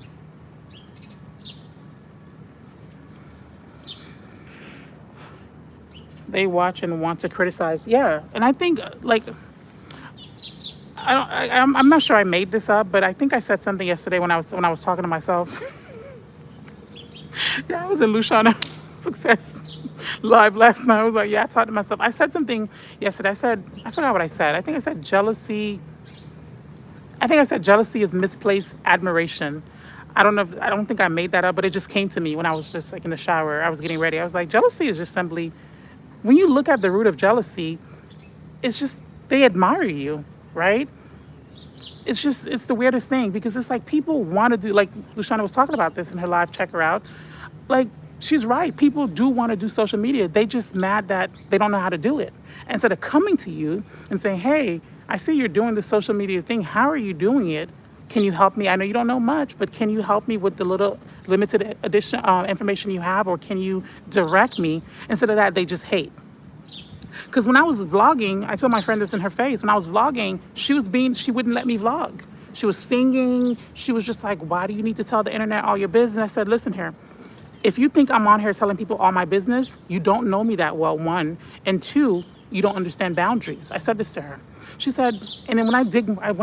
They watch and want to criticize. Yeah, and I think like I don't. I'm not sure I made this up, but I think I said something yesterday when I was talking to myself. Yeah, I was in Luciana Success Live last night. I was like, yeah, I talked to myself. I said something yesterday. I said, I forgot what I said. I think I said jealousy. I think I said jealousy is misplaced admiration. I don't think I made that up, but it just came to me when I was just like in the shower. I was getting ready. I was like, jealousy is just simply, when you look at the root of jealousy, it's just they admire you, right? It's the weirdest thing because it's like people want to do, like Luciana was talking about this in her live, check her out. Like she's right. People do want to do social media. They just mad that they don't know how to do it. And instead of coming to you and saying, hey, I see you're doing this social media thing. How are you doing it? Can you help me? I know you don't know much, but can you help me with the little limited addition information you have, or can you direct me? Instead of that, they just hate. Because when I was vlogging, I told my friend this in her face. When I was vlogging, she wouldn't let me vlog. She was singing. She was just like, why do you need to tell the internet all your business? I said, listen here. If you think I'm on here telling people all my business, you don't know me that well, one. And two, you don't understand boundaries. I said this to her. She said, and then when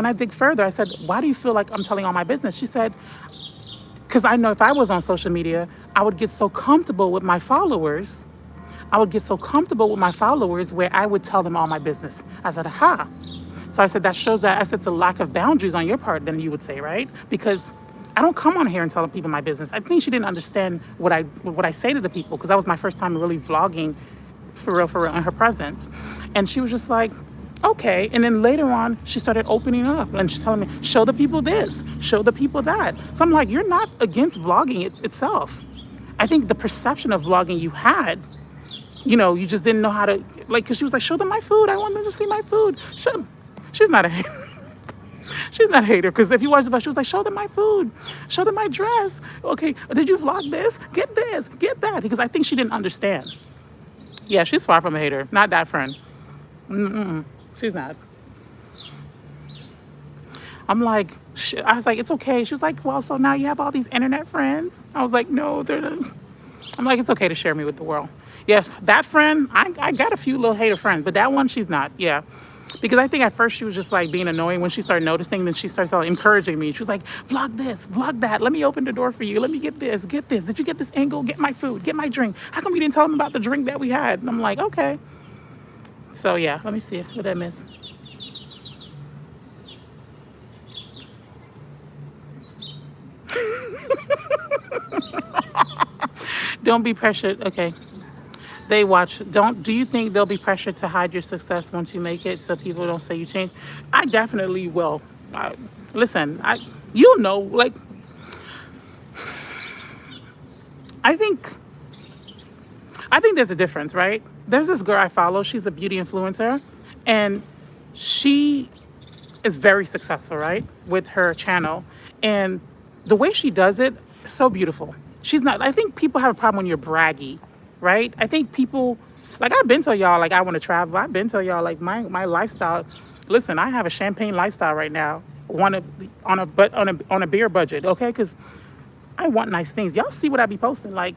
I dig further, I said, why do you feel like I'm telling all my business? She said, because I know if I was on social media, I would get so comfortable with my followers. I would get so comfortable with my followers where I would tell them all my business. I said, aha. So I said, that shows that, I said, it's a lack of boundaries on your part, then you would say, right? Because I don't come on here and tell people my business. I think she didn't understand what I say to the people because that was my first time really vlogging for real, in her presence. And she was just like, okay. And then later on, she started opening up and she's telling me, show the people this, show the people that. So I'm like, you're not against vlogging itself. I think the perception of vlogging you had, you know, you just didn't know how to, like, because she was like, show them my food. I want them to see my food. She's not a hater. She's not a hater because if you watch the video, she was like, show them my food. Show them my dress. Okay, did you vlog this? Get this, get that. Because I think she didn't understand. Yeah, she's far from a hater. Not that friend. She's not. I'm like, I was like, it's okay. She was like, well, so now you have all these internet friends? I was like, no, they're not. I'm like, it's okay to share me with the world. Yes, that friend, I got a few little hater friends, but that one, she's not. Yeah. Because I think at first she was just like being annoying. When she started noticing, then she started encouraging me. She was like, vlog this, vlog that. Let me open the door for you. Let me get this, get this. Did you get this angle? Get my food, get my drink. How come you didn't tell them about the drink that we had? And I'm like, okay. So yeah, let me see. What did I miss? Don't be pressured. Okay. They watch. Do you think they'll be pressured to hide your success once you make it so people don't say you changed? I definitely will. Listen, you'll know, like, I think I think there's a difference, right? There's this girl I follow. She's a beauty influencer, and she is very successful, right, with her channel. And the way she does it is so beautiful. She's not, I think people have a problem when you're braggy, right? I think people, like I've been to y'all, like I want to travel. I've been to y'all, like my lifestyle. Listen, I have a champagne lifestyle right now. Want to on a beer budget, okay? Because I want nice things. Y'all see what I be posting, like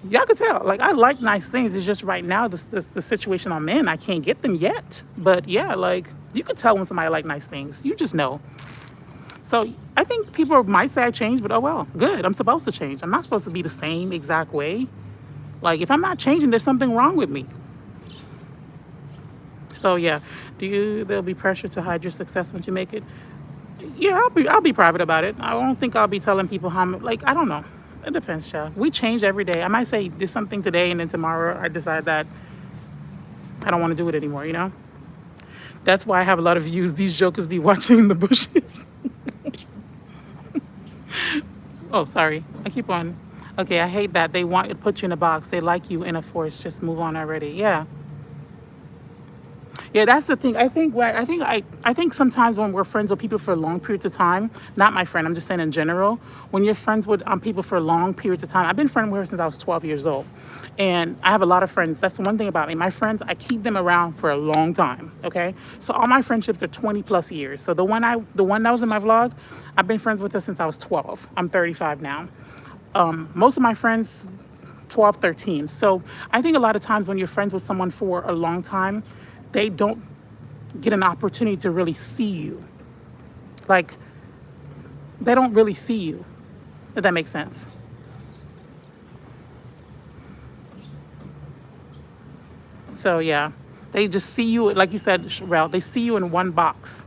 y'all could tell. Like I like nice things. It's just right now the situation I'm in, I can't get them yet. But yeah, like you could tell when somebody like nice things. You just know. So I think people might say I changed, but oh well, good. I'm supposed to change. I'm not supposed to be the same exact way. Like if I'm not changing, there's something wrong with me. So yeah, there'll be pressure to hide your success once you make it? Yeah, I'll be private about it. I don't think I'll be telling people how like I don't know. It depends, child. We change every day. I might say there's something today and then tomorrow I decide that I don't want to do it anymore, you know? That's why I have a lot of views. These jokers be watching in the bushes. Oh, sorry. I keep on. Okay, I hate that. They want to put you in a box. They like you in a force. Just move on already. Yeah. Yeah, that's the thing. I think sometimes when we're friends with people for long periods of time, not my friend, I'm just saying in general, when you're friends with people for long periods of time, I've been friends with her since I was 12 years old. And I have a lot of friends. That's the one thing about me. My friends, I keep them around for a long time. Okay. So all my friendships are 20 plus years. So the one that was in my vlog, I've been friends with her since I was 12. I'm 35 now. Most of my friends 12, 13. So I think a lot of times when you're friends with someone for a long time, they don't get an opportunity to really see you. Like, they don't really see you, if that makes sense. So, yeah, they just see you, like you said, Sherelle, they see you in one box.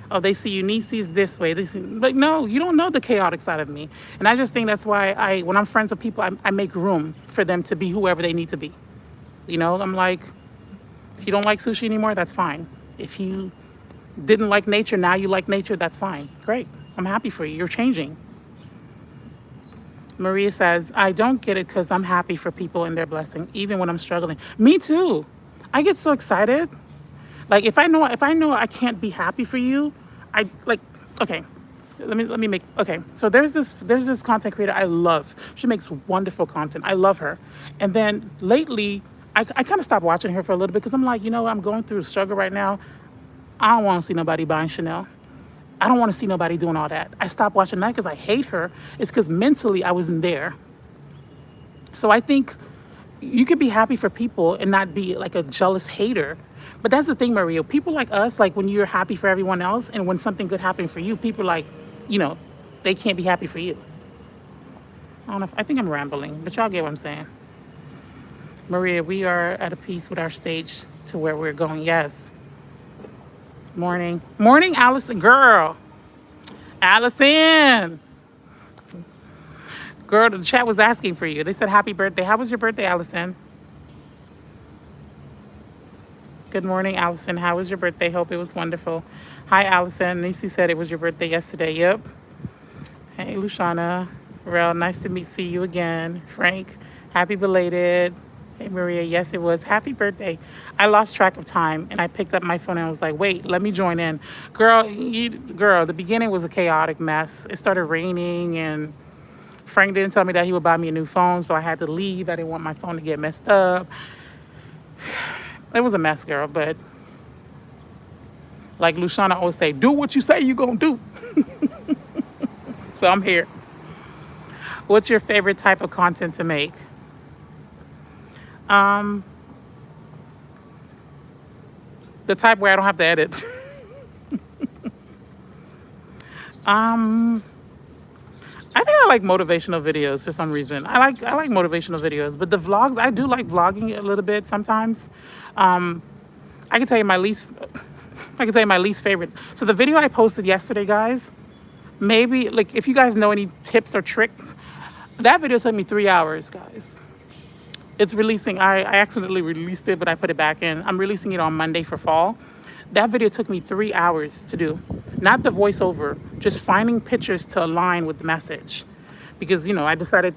Oh, they see you, Niecy's this way. They see, like, no, you don't know the chaotic side of me. And I just think that's why when I'm friends with people, I make room for them to be whoever they need to be. You know, I'm like, if you don't like sushi anymore, that's fine. If you didn't like nature, now you like nature, that's fine. Great. I'm happy for you. You're changing. Maria says, I don't get it because I'm happy for people and their blessing, even when I'm struggling. Me too. I get so excited. Like if I know I can't be happy for you, I like, okay. Let me make, okay. So there's this content creator I love. She makes wonderful content. I love her. And then lately I kind of stopped watching her for a little bit because I'm like, I'm going through a struggle right now. I don't want to see nobody buying Chanel. I don't want to see nobody doing all that. I stopped watching that because I hate her. It's because mentally I wasn't there. So I think you could be happy for people and not be like a jealous hater. But that's the thing, Maria. People like us, like when you're happy for everyone else and when something good happened for you, people are like, they can't be happy for you. I don't know. I think I'm rambling, but y'all get what I'm saying. Maria, we are at a peace with our stage to where we're going. Yes. Morning, Allison, girl. Allison. Girl, the chat was asking for you. They said happy birthday. How was your birthday, Allison? Good morning, Allison. How was your birthday? Hope it was wonderful. Hi, Allison. Niecy said it was your birthday yesterday. Yep. Hey, Lushana. Rel, nice to see you again. Frank, happy belated. Hey, Maria. Yes, it was. Happy birthday. I lost track of time, and I picked up my phone, and I was like, wait, let me join in. Girl, the beginning was a chaotic mess. It started raining, and Frank didn't tell me that he would buy me a new phone, so I had to leave. I didn't want my phone to get messed up. It was a mess, girl, but like Lushana always say, do what you say you're going to do. So I'm here. What's your favorite type of content to make? The type where I don't have to edit. I think I like motivational videos for some reason. I like motivational videos, but the vlogs, I do like vlogging a little bit sometimes. I can tell you my least favorite. So the video I posted yesterday, guys, maybe like if you guys know any tips or tricks, that video took me 3 hours, guys. It's releasing. I accidentally released it, but I put it back in. I'm releasing it on Monday for fall. That video took me 3 hours to do. Not the voiceover, just finding pictures to align with the message. Because, I decided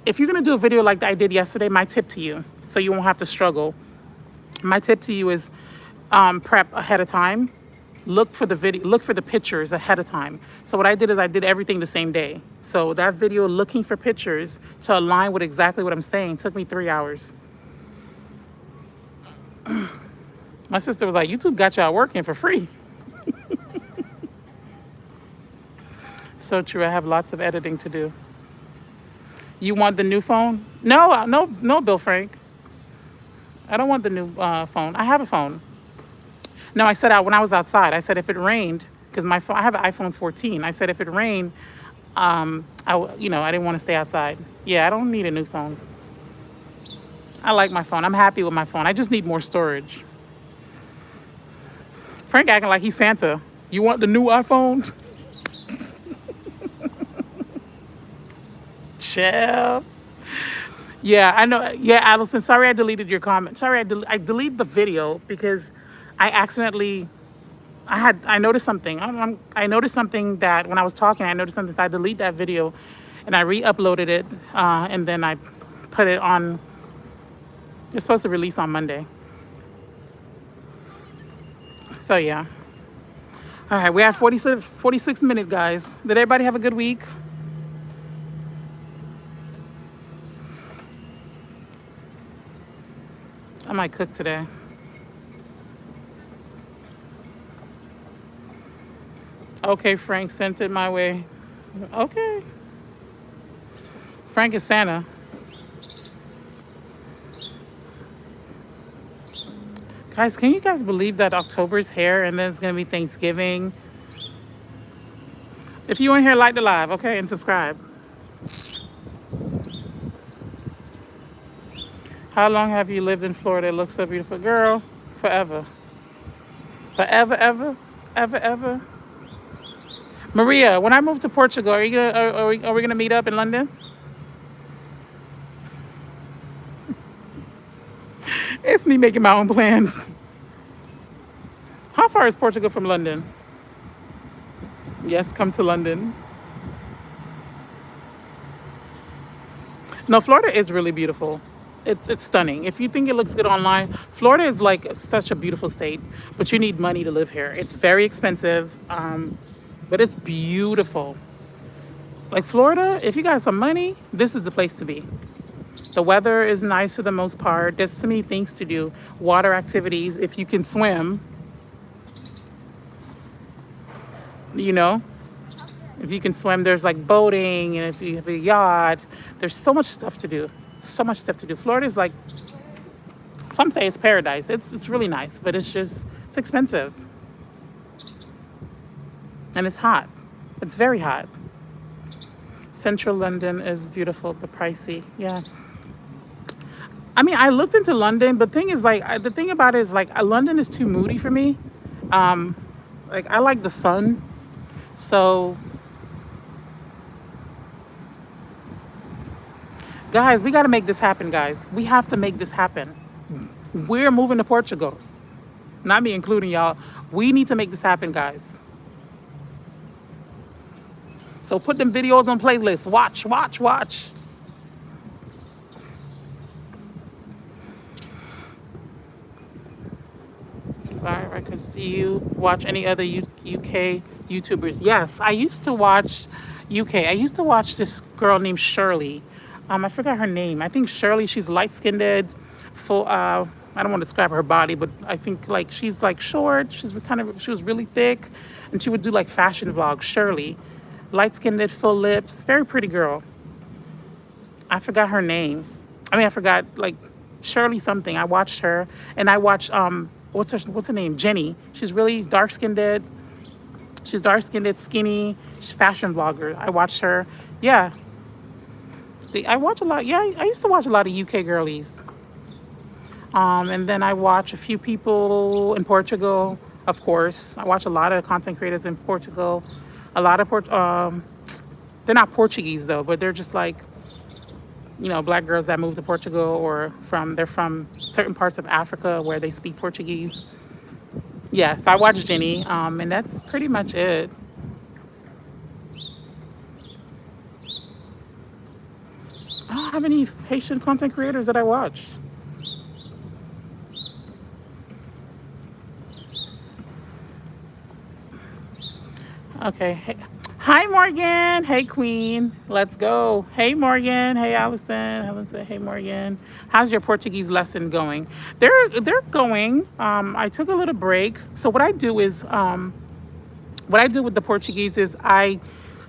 if you're gonna do a video like I did yesterday, my tip to you, so you won't have to struggle. My tip to you is prep ahead of time. Look for the video, look for the pictures ahead of time. So what I did is I did everything the same day. So that video, looking for pictures to align with exactly what I'm saying, took me 3 hours. My sister was like, YouTube got y'all working for free. So true. I have lots of editing to do. You want the new phone? No, no, Bill Frank. I don't want the new phone. I have a phone. No, I said when I was outside, I said if it rained, because my phone, I have an iPhone 14. I said if it rained, I didn't want to stay outside. Yeah, I don't need a new phone. I like my phone. I'm happy with my phone. I just need more storage. Frank acting like he's Santa. You want the new iPhone? Chill. Yeah, I know. Yeah, Allison, sorry I deleted your comment. Sorry, I deleted the video because I accidentally, I noticed something. I noticed something that when I was talking, I noticed something. So I deleted that video and I re-uploaded it. And then I put it on, it's supposed to release on Monday. So yeah. All right, we're at 46 minutes, guys. Did everybody have a good week? I might cook today. Okay, Frank sent it my way. Okay. Frank is Santa. Guys, can you guys believe that October's here and then it's going to be Thanksgiving? If you weren't here, like the live, okay, and subscribe. How long have you lived in Florida? It looks so beautiful. Girl, forever. Forever, ever, ever, ever. Maria, when I move to Portugal, are you gonna are we gonna meet up in London? It's me making my own plans. How far is Portugal from London? Yes, come to London. No, Florida is really beautiful. It's stunning. If you think it looks good online, Florida is like such a beautiful state, but you need money to live here. It's very expensive, but it's beautiful. Like Florida, if you got some money, this is the place to be. The weather is nice for the most part. There's so many things to do. Water activities, if you can swim, you know. If you can swim, there's like boating, and if you have a yacht, there's so much stuff to do. So much stuff to do. Florida is like, some say it's paradise. It's really nice, but it's expensive. And it's hot. It's very hot. Central London is beautiful, but pricey. Yeah. I mean, I looked into London, but the thing about it is like, London is too moody for me. Like I like the sun. So guys, we got to make this happen, guys. We have to make this happen. We're moving to Portugal. Not me including y'all. We need to make this happen, guys. So put them videos on playlists. Watch, watch, watch. I could see you watch any other UK YouTubers. Yes, I used to watch UK. I used to watch this girl named Shirley. I forgot her name. I think Shirley, she's light-skinned, full, I don't want to describe her body, but I think like she's like short, she was really thick, and she would do like fashion vlogs. Shirley, light-skinned, full lips, very pretty girl. I forgot her name. I forgot like Shirley something. I watched her, and I watched, what's her name? Jenny. She's really dark-skinned. She's dark-skinned, skinny. She's a fashion vlogger. I watched her. Yeah. I watch a lot. Yeah, I used to watch a lot of UK girlies. And then I watch a few people in Portugal, of course. I watch a lot of content creators in Portugal. A lot of they're not Portuguese though, but they're just like, black girls that move to Portugal or they're from certain parts of Africa where they speak Portuguese. Yeah, so I watch Jenny, and that's pretty much it. Oh, I have any Haitian content creators that I watch. Okay. Hi, Morgan. Hey, Queen. Let's go. Hey, Morgan. Hey, Allison. Helen said, "Hey, Morgan. How's your Portuguese lesson going?" They're going. I took a little break. So what I do with the Portuguese is I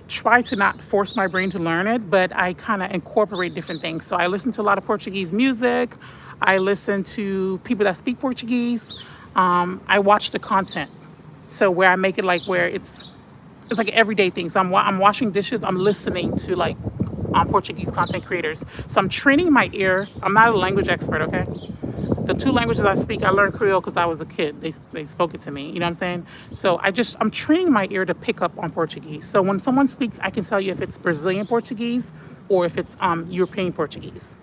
try to not force my brain to learn it, but I kind of incorporate different things. So I listen to a lot of Portuguese music. I listen to people that speak Portuguese. I watch the content. So where I make it like where it's like an everyday thing. So I'm washing dishes. I'm listening to like Portuguese content creators. So I'm training my ear. I'm not a language expert, okay? The two languages I speak, I learned Creole because I was a kid. They spoke it to me. You know what I'm saying? So I'm training my ear to pick up on Portuguese. So when someone speaks, I can tell you if it's Brazilian Portuguese or if it's European Portuguese.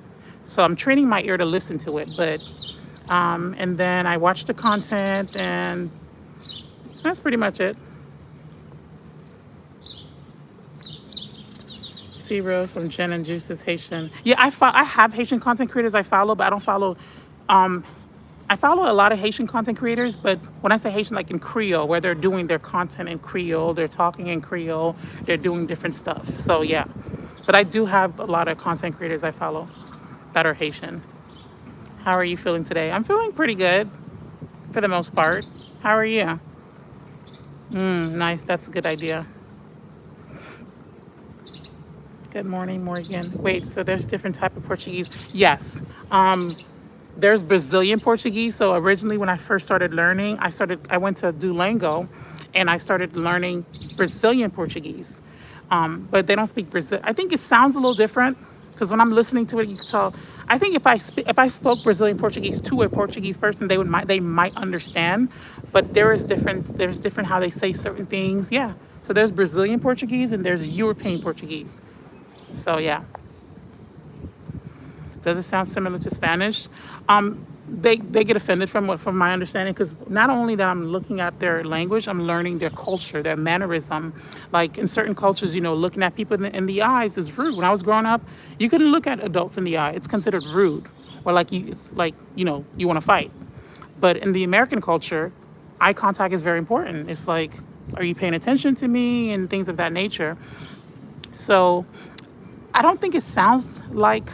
So I'm training my ear to listen to it. But and then I watch the content, and that's pretty much it. C Rose from Jen and Juice is Haitian. Yeah, I have Haitian content creators I follow, but I don't follow. Um, I follow a lot of Haitian content creators, but when I say Haitian, like in Creole, where they're doing their content in Creole, they're talking in Creole, they're doing different stuff. So yeah, but I do have a lot of content creators I follow that are Haitian. How are you feeling today? I'm feeling pretty good for the most part. How are you? Nice, that's a good idea. Good morning, Morgan. Wait, so there's different type of Portuguese? Yes. There's Brazilian Portuguese. So originally when I first started learning, I went to Duolingo and I started learning Brazilian Portuguese. But they don't speak Brazil. I think it sounds a little different because when I'm listening to it, you can tell. I think if I spoke Brazilian Portuguese to a Portuguese person, they might understand. But there is difference. There's different how they say certain things. Yeah. So there's Brazilian Portuguese and there's European Portuguese. So yeah, does it sound similar to Spanish? They get offended from my understanding because not only that I'm looking at their language, I'm learning their culture, their mannerism. Like in certain cultures, looking at people in the eyes is rude. When I was growing up, you couldn't look at adults in the eye; it's considered rude, or it's like you want to fight. But in the American culture, eye contact is very important. It's like, are you paying attention to me and things of that nature. So I don't think it sounds like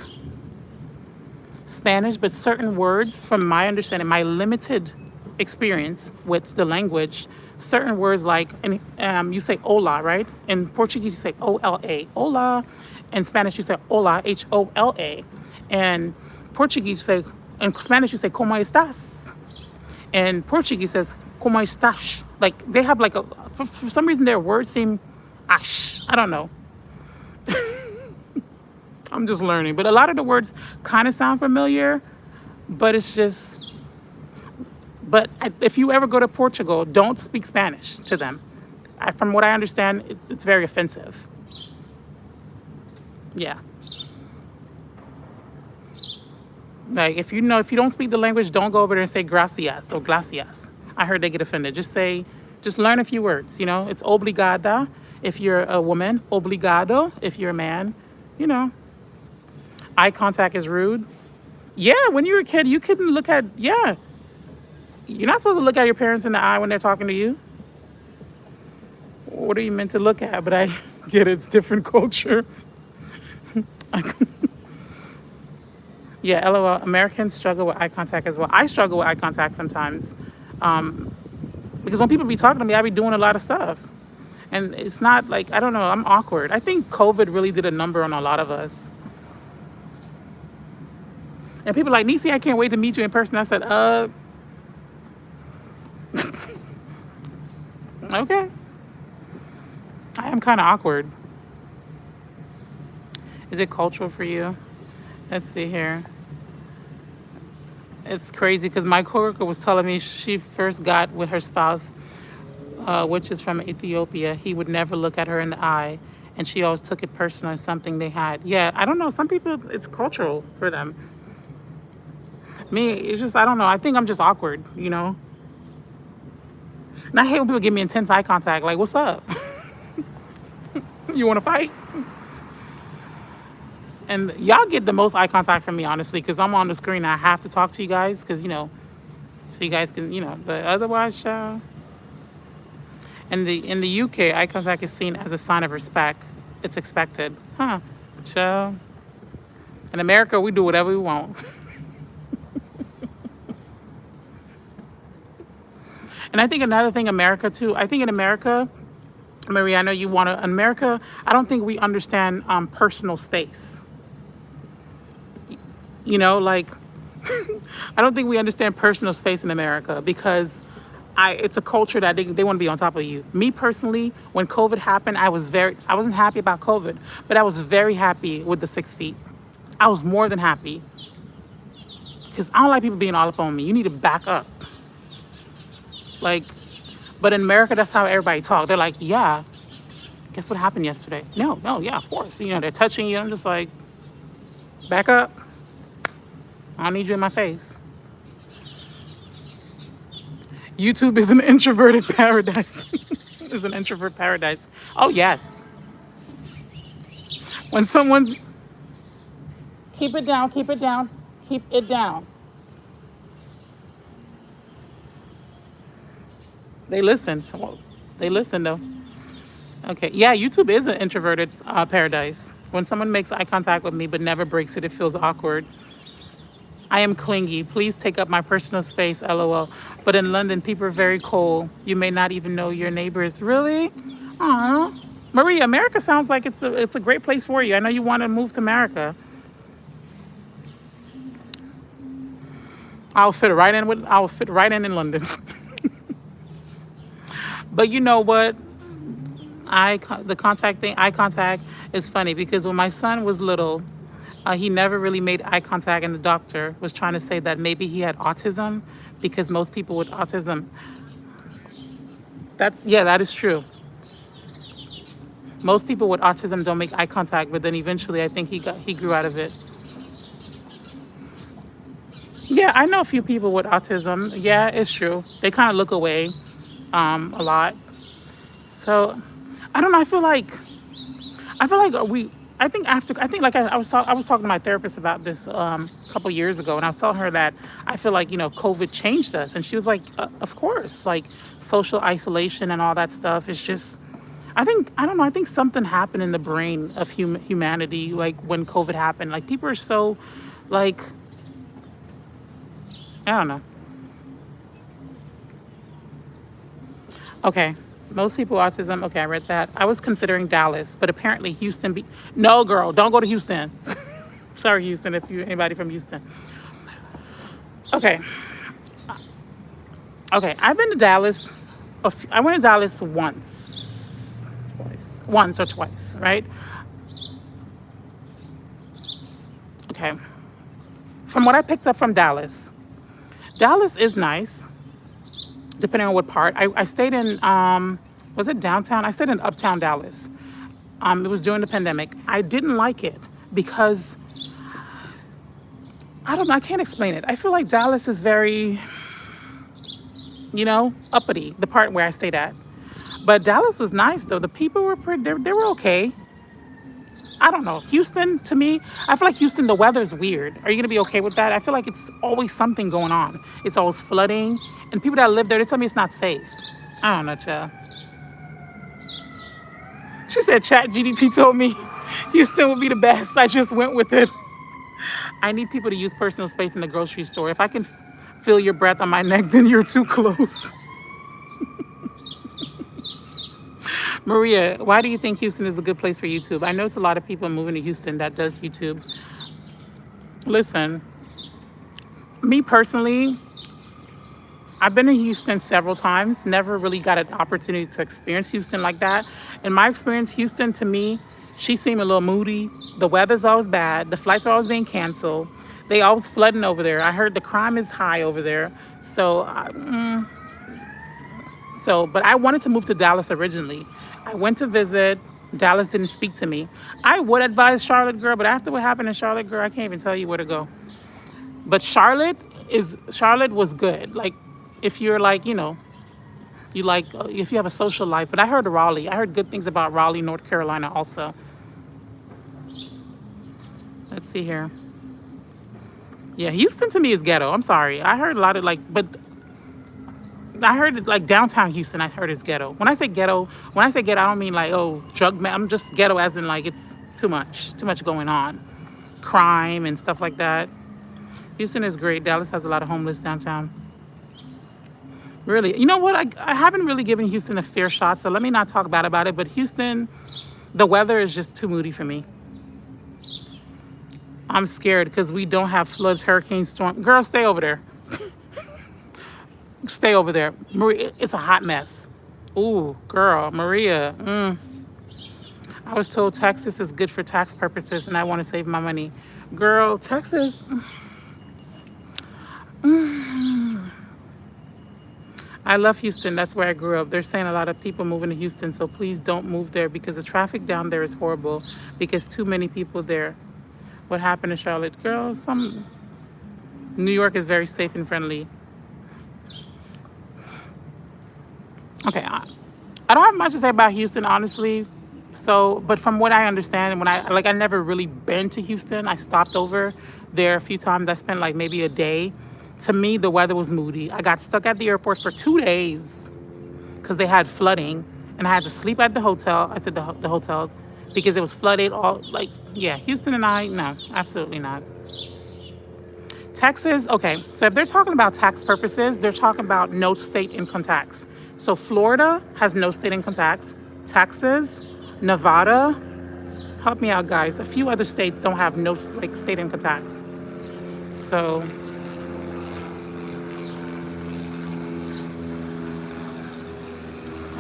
Spanish, but certain words, from my understanding, my limited experience with the language, certain words like, and you say hola, right? In Portuguese, you say OLA, hola. In Spanish, you say hola, HOLA. And in Spanish, you say como estás. And Portuguese says como estás. Like they have like for some reason their words seem ash. I don't know. I'm just learning. But a lot of the words kind of sound familiar, but it's just, if you ever go to Portugal, don't speak Spanish to them. From what I understand, it's very offensive. Yeah. Like if you don't speak the language, don't go over there and say gracias or glacias. I heard they get offended. Just learn a few words. It's obrigada if you're a woman, obrigado if you're a man. You know, eye contact is rude. Yeah, when you were a kid, you couldn't look at, yeah. You're not supposed to look at your parents in the eye when they're talking to you. What are you meant to look at? But I get it, it's different culture. Yeah, LOL. Americans struggle with eye contact as well. I struggle with eye contact sometimes. Because when people be talking to me, I be doing a lot of stuff. And it's not like, I don't know, I'm awkward. I think COVID really did a number on a lot of us. And people are like, Nisi, I can't wait to meet you in person. I said, okay. I am kind of awkward. Is it cultural for you? Let's see here. It's crazy because my coworker was telling me she first got with her spouse, which is from Ethiopia. He would never look at her in the eye, and she always took it personal as something they had. Yeah, I don't know. Some people, it's cultural for them. Me, it's just, I don't know. I think I'm just awkward. And I hate when people give me intense eye contact. Like, what's up? You want to fight? And y'all get the most eye contact from me, honestly, because I'm on the screen. And I have to talk to you guys because, so you guys can, but otherwise, in the UK, eye contact is seen as a sign of respect. It's expected. Huh. Child. In America, we do whatever we want. And I think another thing, America, too, I think in America, Maria, I know you want to, in America, I don't think we understand personal space. Like, I don't think we understand personal space in America because it's a culture that they want to be on top of you. Me personally, when COVID happened, I wasn't happy about COVID, but I was very happy with the 6 feet. I was more than happy because I don't like people being all up on me. You need to back up. Like, but in America, that's how everybody talk. They're like, yeah, guess what happened yesterday? No, no, yeah, of course. They're touching you. I'm just like, back up. I don't need you in my face. YouTube is an introverted paradise. Is an introvert paradise. Oh, yes. When someone's... Keep it down, keep it down, keep it down. They listen. So they listen, though. Okay. Yeah, YouTube is an introverted paradise. When someone makes eye contact with me but never breaks it, it feels awkward. I am clingy. Please take up my personal space, lol. But in London, people are very cold. You may not even know your neighbors. Really? Aw. Maria, America sounds like it's a great place for you. I know you want to move to America. I'll fit right in London. But you know what? The contact thing, eye contact is funny because when my son was little, he never really made eye contact, and the doctor was trying to say that maybe he had autism because most people with autism. That is true. Most people with autism don't make eye contact, but then eventually I think he grew out of it. Yeah, I know a few people with autism. Yeah, it's true. They kind of look away a lot. So I don't know. I think like I was talking to my therapist about this a couple years ago, and I was telling her that I feel like COVID changed us, and she was like, of course, like social isolation and all that stuff is just. I don't know. I think something happened in the brain of humanity, like when COVID happened. Like people are so, like, I don't know. Okay. Most people with autism. Okay, I read that. I was considering Dallas, but apparently Houston. No, girl, don't go to Houston. Sorry, Houston, if you anybody from Houston. Okay. Okay, I've been to Dallas. I went to Dallas once or twice, right? Okay. From what I picked up from Dallas, Dallas is nice, depending on what part. I stayed in, was it downtown? I stayed in uptown Dallas. It was during the pandemic. I didn't like it because, I don't know, I can't explain it. I feel like Dallas is very, uppity, the part where I stayed at. But Dallas was nice, though. The people were they were okay. I don't know. Houston, to me, I feel like Houston, the weather's weird. Are you going to be okay with that? I feel like it's always something going on. It's always flooding. And people that live there, they tell me it's not safe. I don't know, child. She said Chat GDP told me Houston would be the best. I just went with it. I need people to use personal space in the grocery store. If I can feel your breath on my neck, then you're too close. Maria, why do you think Houston is a good place for YouTube? I know it's a lot of people moving to Houston that does YouTube. Listen, me personally, I've been in Houston several times, never really got an opportunity to experience Houston like that. In my experience, Houston, to me, she seemed a little moody. The weather's always bad. The flights are always being canceled. They always flooding over there. I heard the crime is high over there. But I wanted to move to Dallas originally. I went to visit. Dallas didn't speak to me. I would advise Charlotte, girl, but after what happened in Charlotte, girl, I can't even tell you where to go. But Charlotte was good. Like, if you're like, if you have a social life. But I heard Raleigh. I heard good things about Raleigh, North Carolina also. Let's see here. Yeah, Houston to me is ghetto. I'm sorry. I heard a lot of like, but I heard it like downtown Houston. I heard it's ghetto. When I say ghetto, I don't mean like oh drug. I'm just ghetto as in like it's too much going on, crime and stuff like that. Houston is great. Dallas has a lot of homeless downtown. Really, you know what? I haven't really given Houston a fair shot, so let me not talk bad about it. But Houston, the weather is just too moody for me. I'm scared because we don't have floods, hurricanes, storm. Girl, stay over there. Stay over there. Maria, it's a hot mess. Ooh, girl, Maria. I was told Texas is good for tax purposes and I want to save my money. Girl, Texas. I love Houston. That's where I grew up. They're saying a lot of people moving to Houston, so please don't move there because the traffic down there is horrible because too many people there. What happened to Charlotte? Girl, New York is very safe and friendly. Okay, I don't have much to say about Houston, honestly. So, but from what I understand, I never really been to Houston. I stopped over there a few times. I spent like maybe a day. To me, the weather was moody. I got stuck at the airport for 2 days because they had flooding, and I had to sleep at the hotel. I said the hotel because it was flooded. All like, yeah, Houston and I, no, absolutely not. Texas, okay, so if they're talking about tax purposes, they're talking about no state income tax. So Florida has no state income tax. Texas, Nevada, help me out, guys. A few other states don't have no like state income tax. So,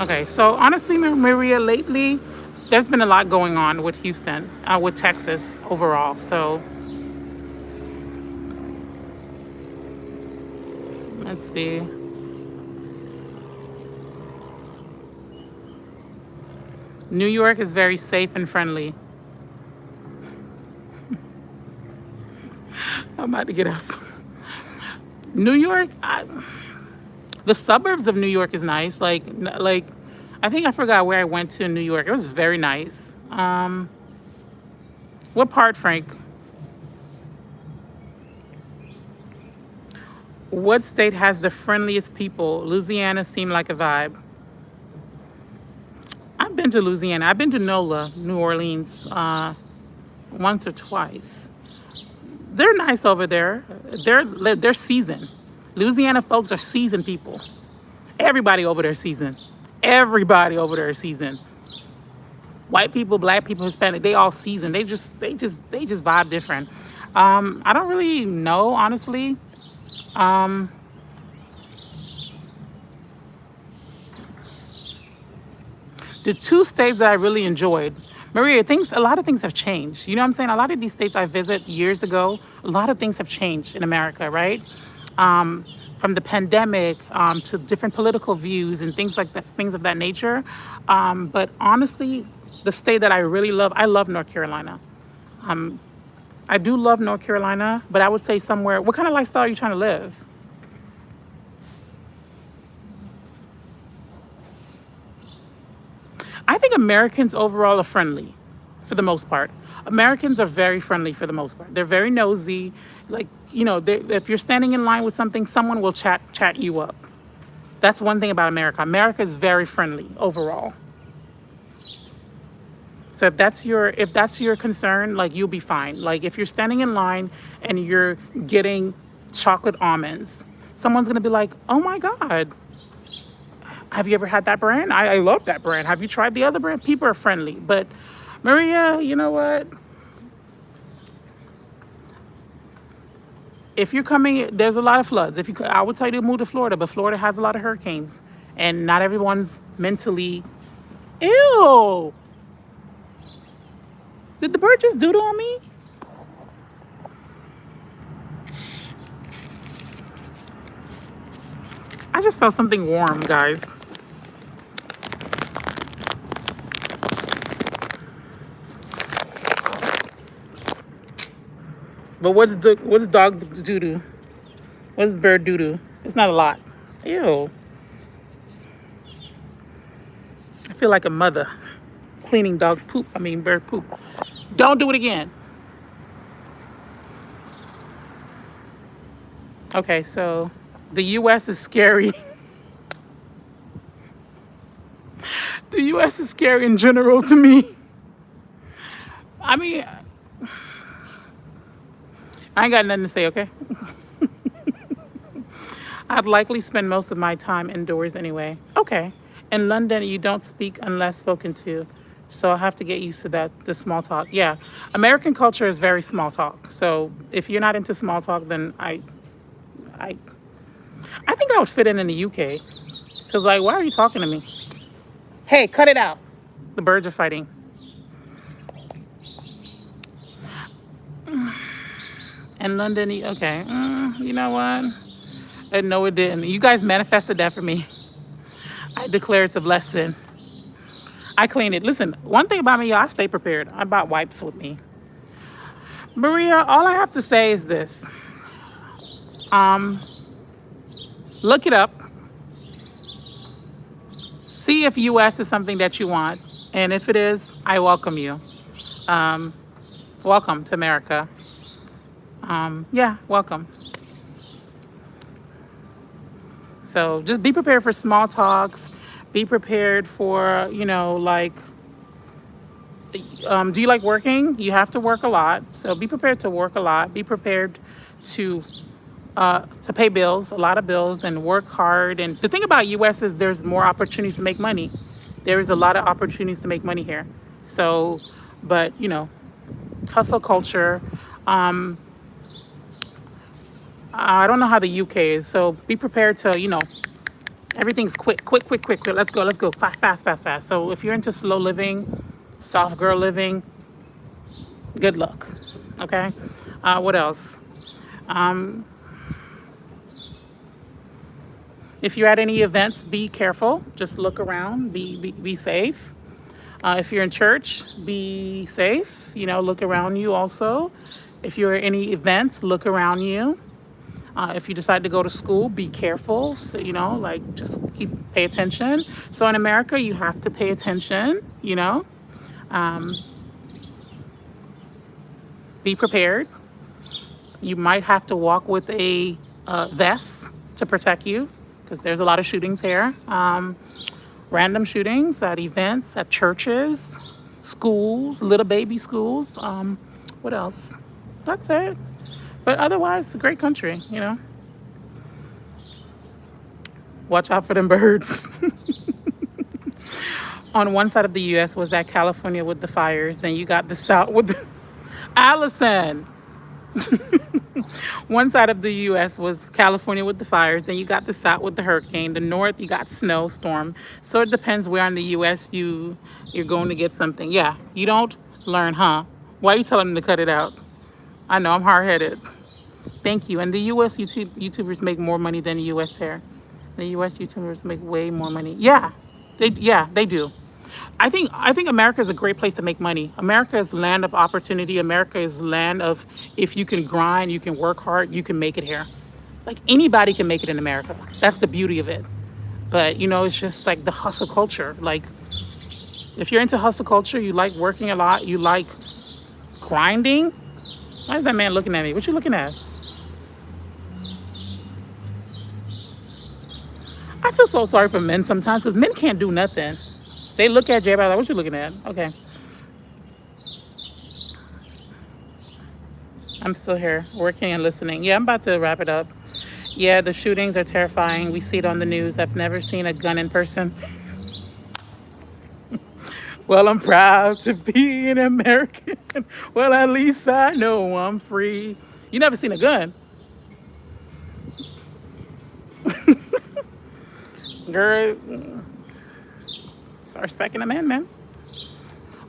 okay, so honestly, Maria, lately, there's been a lot going on with Houston, with Texas overall. So, let's see. New York is very safe and friendly. I'm about to get out. New York, the suburbs of New York is nice. Like, I think I forgot where I went to in New York. It was very nice. What part, Frank? What state has the friendliest people? Louisiana seemed like a vibe. I've been to Louisiana. I've been to NOLA, New Orleans, once or twice. They're nice over there. They're seasoned. Louisiana folks are seasoned people. Everybody over there is seasoned. Everybody over there is seasoned. White people, black people, Hispanic, they all seasoned. They just vibe different. I don't really know, honestly. Um, the two states that I really enjoyed, Maria, a lot of things have changed. You know what I'm saying? A lot of these states I visited years ago, a lot of things have changed in America, right? From the pandemic to different political views and things like that, things of that nature. But honestly, the state that I really love, I love North Carolina. I do love North Carolina, but I would say somewhere, what kind of lifestyle are you trying to live? I think Americans overall are friendly for the most part. Americans are very friendly for the most part. They're very nosy. Like, if you're standing in line with something, someone will chat you up. That's one thing about America. America is very friendly overall. So if that's your concern, like you'll be fine. Like if you're standing in line and you're getting chocolate almonds, someone's gonna be like, "Oh my God, have you ever had that brand? I love that brand. Have you tried the other brand?" People are friendly. But Maria, you know what? If you're coming, there's a lot of floods. I would tell you to move to Florida, but Florida has a lot of hurricanes, and not everyone's mentally. Ew! Did the bird just doodle on me? I just felt something warm, guys. But what's dog doo doo? What's bird doo doo? It's not a lot. Ew! I feel like a mother cleaning dog poop. I mean bird poop. Don't do it again. Okay, so the US is scary. The US is scary in general to me. I mean, I ain't got nothing to say, okay? I'd likely spend most of my time indoors anyway. Okay. In London, you don't speak unless spoken to. So I'll have to get used to that, the small talk. Yeah. American culture is very small talk. So if you're not into small talk, then I, I think I would fit in the UK. Because, like, why are you talking to me? Hey, cut it out. The birds are fighting. In London, okay. You know what? No, it didn't. You guys manifested that for me. I declare it's a blessing. I clean it. Listen, one thing about me, y'all, I stay prepared. I bought wipes with me. Maria, all I have to say is this. Um, Look it up. See if US is something that you want. And if it is, I welcome you. Um, Welcome to America. Yeah, welcome. So just be prepared for small talks. Be prepared for, like, do you like working? You have to work a lot. So be prepared to work a lot. Be prepared to pay bills, a lot of bills, and work hard. And the thing about US is there's more opportunities to make money. There is a lot of opportunities to make money here. So, but hustle culture. Um, I don't know how the UK is. So be prepared to, everything's quick, quick, quick, quick, quick. Let's go, let's go, fast, fast, fast, fast. So if you're into slow living, soft girl living, good luck. Okay. What else? Um, if you're at any events, be careful. Just look around. Be safe. If you're in church, be safe. Look around you also. If you're at any events, look around you. If you decide to go to school, be careful. So, just pay attention. So in America, you have to pay attention, um, be prepared. You might have to walk with a vest to protect you because there's a lot of shootings here. Random shootings at events, at churches, schools, little baby schools. What else? That's it. But otherwise, it's a great country. Watch out for them birds. On one side of the U.S. was that California with the fires. Then you got the South with the... Allison. One side of the U.S. was California with the fires. Then you got the South with the hurricane. The North, you got snowstorm. So it depends where in the U.S. you're going to get something. Yeah, you don't learn, huh? Why are you telling them to cut it out? I know I'm hard-headed. Thank you. And the U.S. YouTubers make more money than the U.S. here. The U.S. YouTubers make way more money. Yeah, they do. I think America is a great place to make money. America is land of opportunity. America is land of, if you can grind, you can work hard, you can make it here. Like, anybody can make it in America. That's the beauty of it. But it's just like the hustle culture. Like, if you're into hustle culture, you like working a lot, you like grinding. Why is that man looking at me? What you looking at? I feel so sorry for men sometimes because men can't do nothing. They look at J-Ball like, what you looking at? Okay. I'm still here working and listening. Yeah, I'm about to wrap it up. Yeah, the shootings are terrifying. We see it on the news. I've never seen a gun in person. Well, I'm proud to be an American. Well, at least I know I'm free. You never seen a gun? Girl, it's our Second Amendment.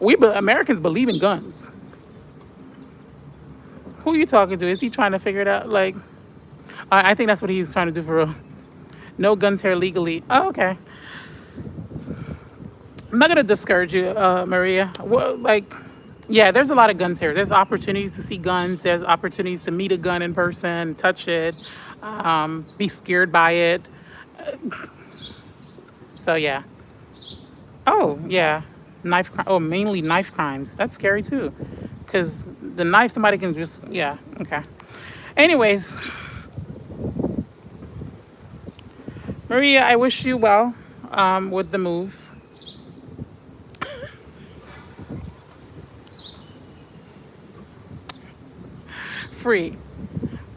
Americans believe in guns. Who are you talking to? Is he trying to figure it out? Like, I think that's what he's trying to do for real. No guns here legally. Oh, okay. I'm not gonna discourage you, Maria. Well, yeah, there's a lot of guns here. There's opportunities to see guns. There's opportunities to meet a gun in person, touch it, be scared by it. So yeah. Oh yeah, knife crime. Oh, mainly knife crimes. That's scary too, because the knife somebody can just, yeah. Okay. Anyways, Maria, I wish you well with the move. Free.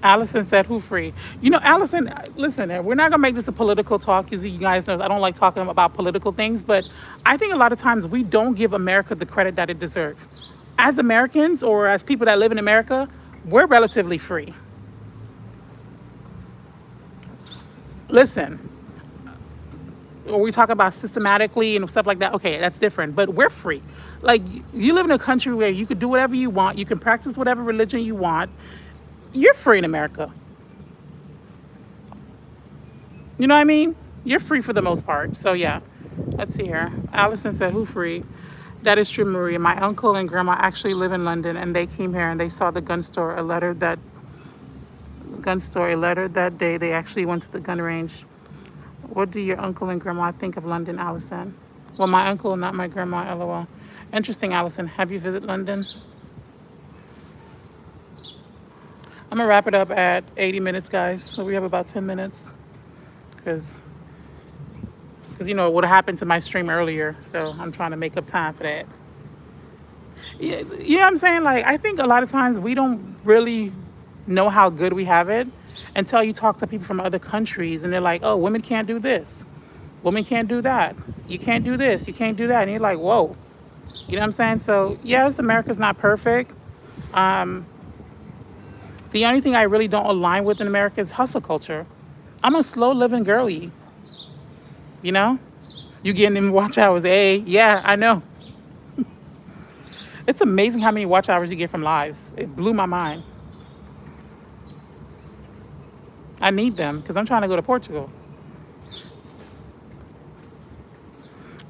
Allison said, who free? You know, Allison, listen, we're not going to make this a political talk. Because you guys know I don't like talking about political things, but I think a lot of times we don't give America the credit that it deserves. As Americans or as people that live in America, we're relatively free. Listen, or we talk about systematically and stuff like that, okay, that's different, but we're free. Like, you live in a country where you could do whatever you want, you can practice whatever religion you want. You're free in America. You know what I mean? You're free for the most part. So yeah, let's see here. Allison said, "Who free?" That is true, Maria. My uncle and grandma actually live in London, and they came here and they saw the gun store. A letter that day. They actually went to the gun range. What do your uncle and grandma think of London, Allison? Well, my uncle, not my grandma. LOL. Interesting, Allison. Have you visited London? I'm gonna wrap it up at 80 minutes, guys. So we have about 10 minutes, because you know what happened to my stream earlier. So I'm trying to make up time for that. Yeah, you know what I'm saying? Like, I think a lot of times we don't really know how good we have it until you talk to people from other countries and they're like, oh, women can't do this. Women can't do that. You can't do this. You can't do that. And you're like, whoa. You know what I'm saying? So, yes, America's not perfect. Um, the only thing I really don't align with in America is hustle culture. I'm a slow living girly, you know? You getting in watch hours. Hey, yeah, I know. It's amazing how many watch hours you get from lives. It blew my mind. I need them because I'm trying to go to Portugal.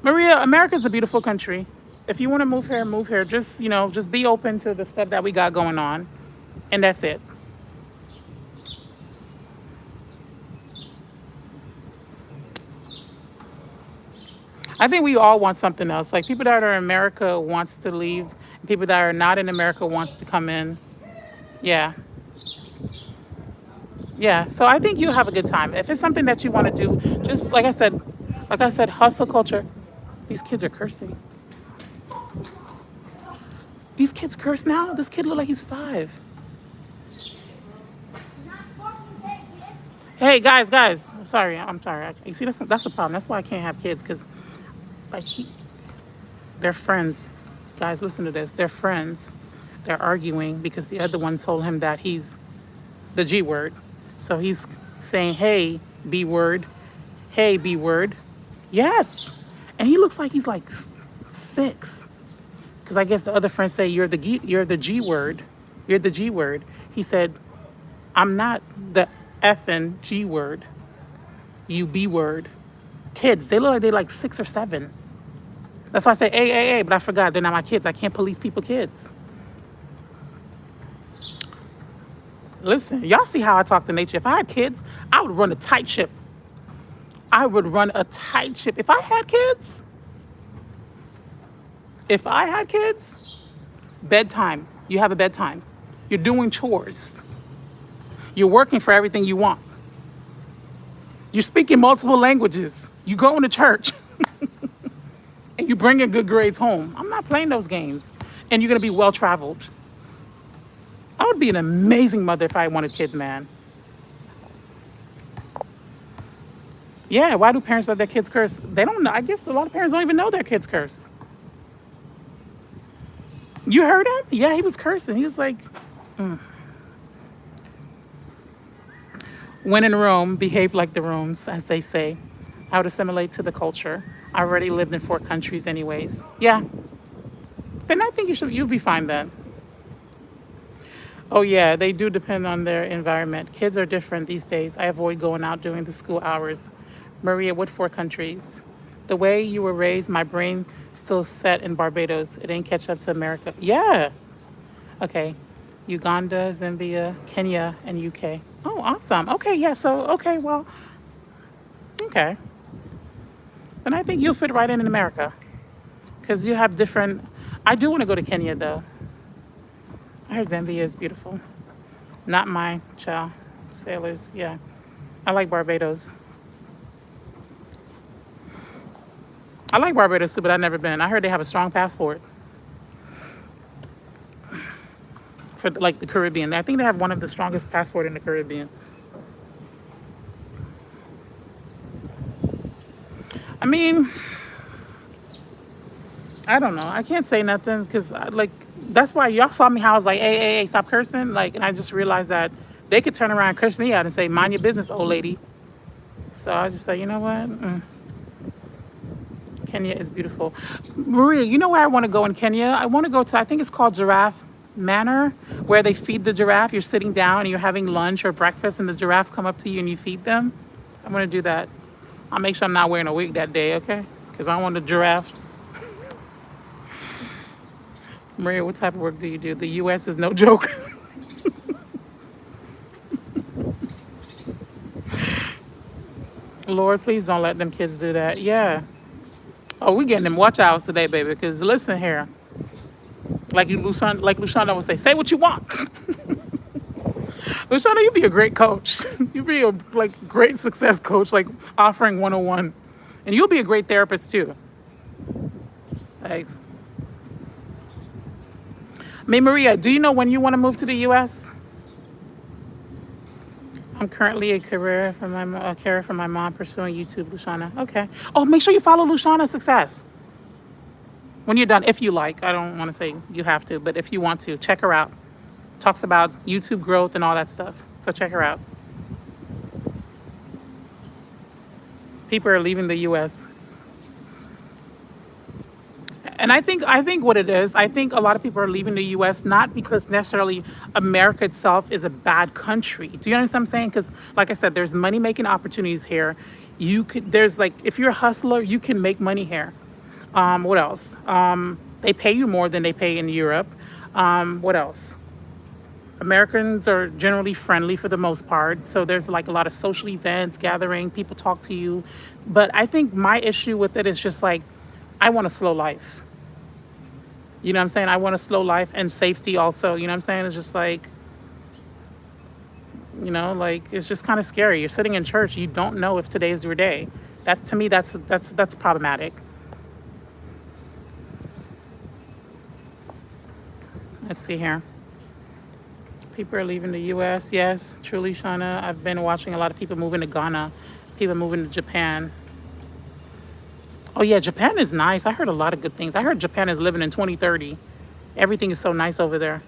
Maria, America's a beautiful country. If you want to move here, move here. Just, just be open to the stuff that we got going on. And that's it. I think we all want something else. Like, people that are in America wants to leave. People that are not in America wants to come in. Yeah. Yeah. So I think you'll have a good time. If it's something that you want to do, just like I said, hustle culture. These kids are cursing. These kids curse now? This kid look like he's 5. Hey, guys. Sorry, I'm sorry. You see, that's the problem. That's why I can't have kids, because like they're friends. Guys, listen to this. They're friends. They're arguing because the other one told him that he's the G word. So he's saying, hey, B word. Hey, B word. Yes. And he looks like he's like 6. Because I guess the other friends say, you're the G word. You're the G word. He said, I'm not the effing G word. You B word. Kids, they look like they're like 6 or 7. That's why I say hey, but I forgot they're not my kids. I can't police people kids. Listen, y'all see how I talk to nature. If I had kids, I would run a tight ship. If I had kids, bedtime. You have a bedtime. You're doing chores. You're working for everything you want. You're speaking multiple languages. You going to church. And you bringing good grades home. I'm not playing those games. And you're going to be well-traveled. I would be an amazing mother if I wanted kids, man. Yeah, why do parents let their kids curse? They don't know. I guess a lot of parents don't even know their kids curse. You heard him? Yeah, he was cursing. He was like, when in Rome, behave like the Romans, as they say. I would assimilate to the culture. I already lived in 4 countries anyways. Yeah. Then I think you'll be fine then. Oh yeah, they do depend on their environment. Kids are different these days. I avoid going out during the school hours. Maria, what 4 countries? The way you were raised, my brain still set in Barbados. It ain't catch up to America. Yeah. Okay. Uganda, Zambia, Kenya, and UK. Oh, awesome. Okay, yeah, so, okay, well, okay. And I think you'll fit right in America. Because you have different... I do want to go to Kenya, though. I heard Zambia is beautiful. Not my child. Sailors, yeah. I like Barbados. I like Barbados too, but I've never been. I heard they have a strong passport for like the Caribbean. I think they have one of the strongest passport in the Caribbean. I mean, I don't know. I can't say nothing because like that's why y'all saw me how I was like, hey, stop cursing. Like, and I just realized that they could turn around and curse me out and say, mind your business, old lady. So I just say, you know what? Kenya is beautiful. Maria, you know where I want to go in Kenya? I want to go to, I think it's called Giraffe Manor, where they feed the giraffe. You're sitting down and you're having lunch or breakfast, and the giraffe come up to you and you feed them. I'm going to do that. I'll make sure I'm not wearing a wig that day, okay? Because I don't want the giraffe. Maria, what type of work do you do? The U.S. is no joke. Lord, please don't let them kids do that. Yeah. Oh, we getting them watch outs today, baby. Because listen here, like Lushana would say what you want. Lushana, you be a great coach. You be a like great success coach, like offering 101, and you'll be a great therapist too. Thanks. Me, Maria, do you know when you want to move to the U.S.? I'm currently a carer for my mom, pursuing YouTube, Lushana. Okay. Oh, make sure you follow Lushana Success when you're done, if you like. I don't want to say you have to, but if you want to, check her out. Talks about YouTube growth and all that stuff. So check her out. People are leaving the U.S. And I think what it is, I think a lot of people are leaving the US not because necessarily America itself is a bad country. Do you understand what I'm saying? Because like I said, there's money making opportunities here. There's like, if you're a hustler, you can make money here. What else? They pay you more than they pay in Europe. What else? Americans are generally friendly for the most part. So there's like a lot of social events, gathering, people talk to you. But I think my issue with it is just like, I want a slow life. You know what I'm saying? I want a slow life and safety also. You know what I'm saying? It's just like, like it's just kind of scary. You're sitting in church, you don't know if today is your day. That's to me, that's problematic. Let's see here. People are leaving the US. Yes, truly, Shauna. I've been watching a lot of people moving to Ghana, people moving to Japan. Oh yeah, Japan is nice. I heard a lot of good things. I heard Japan is living in 2030. Everything is so nice over there.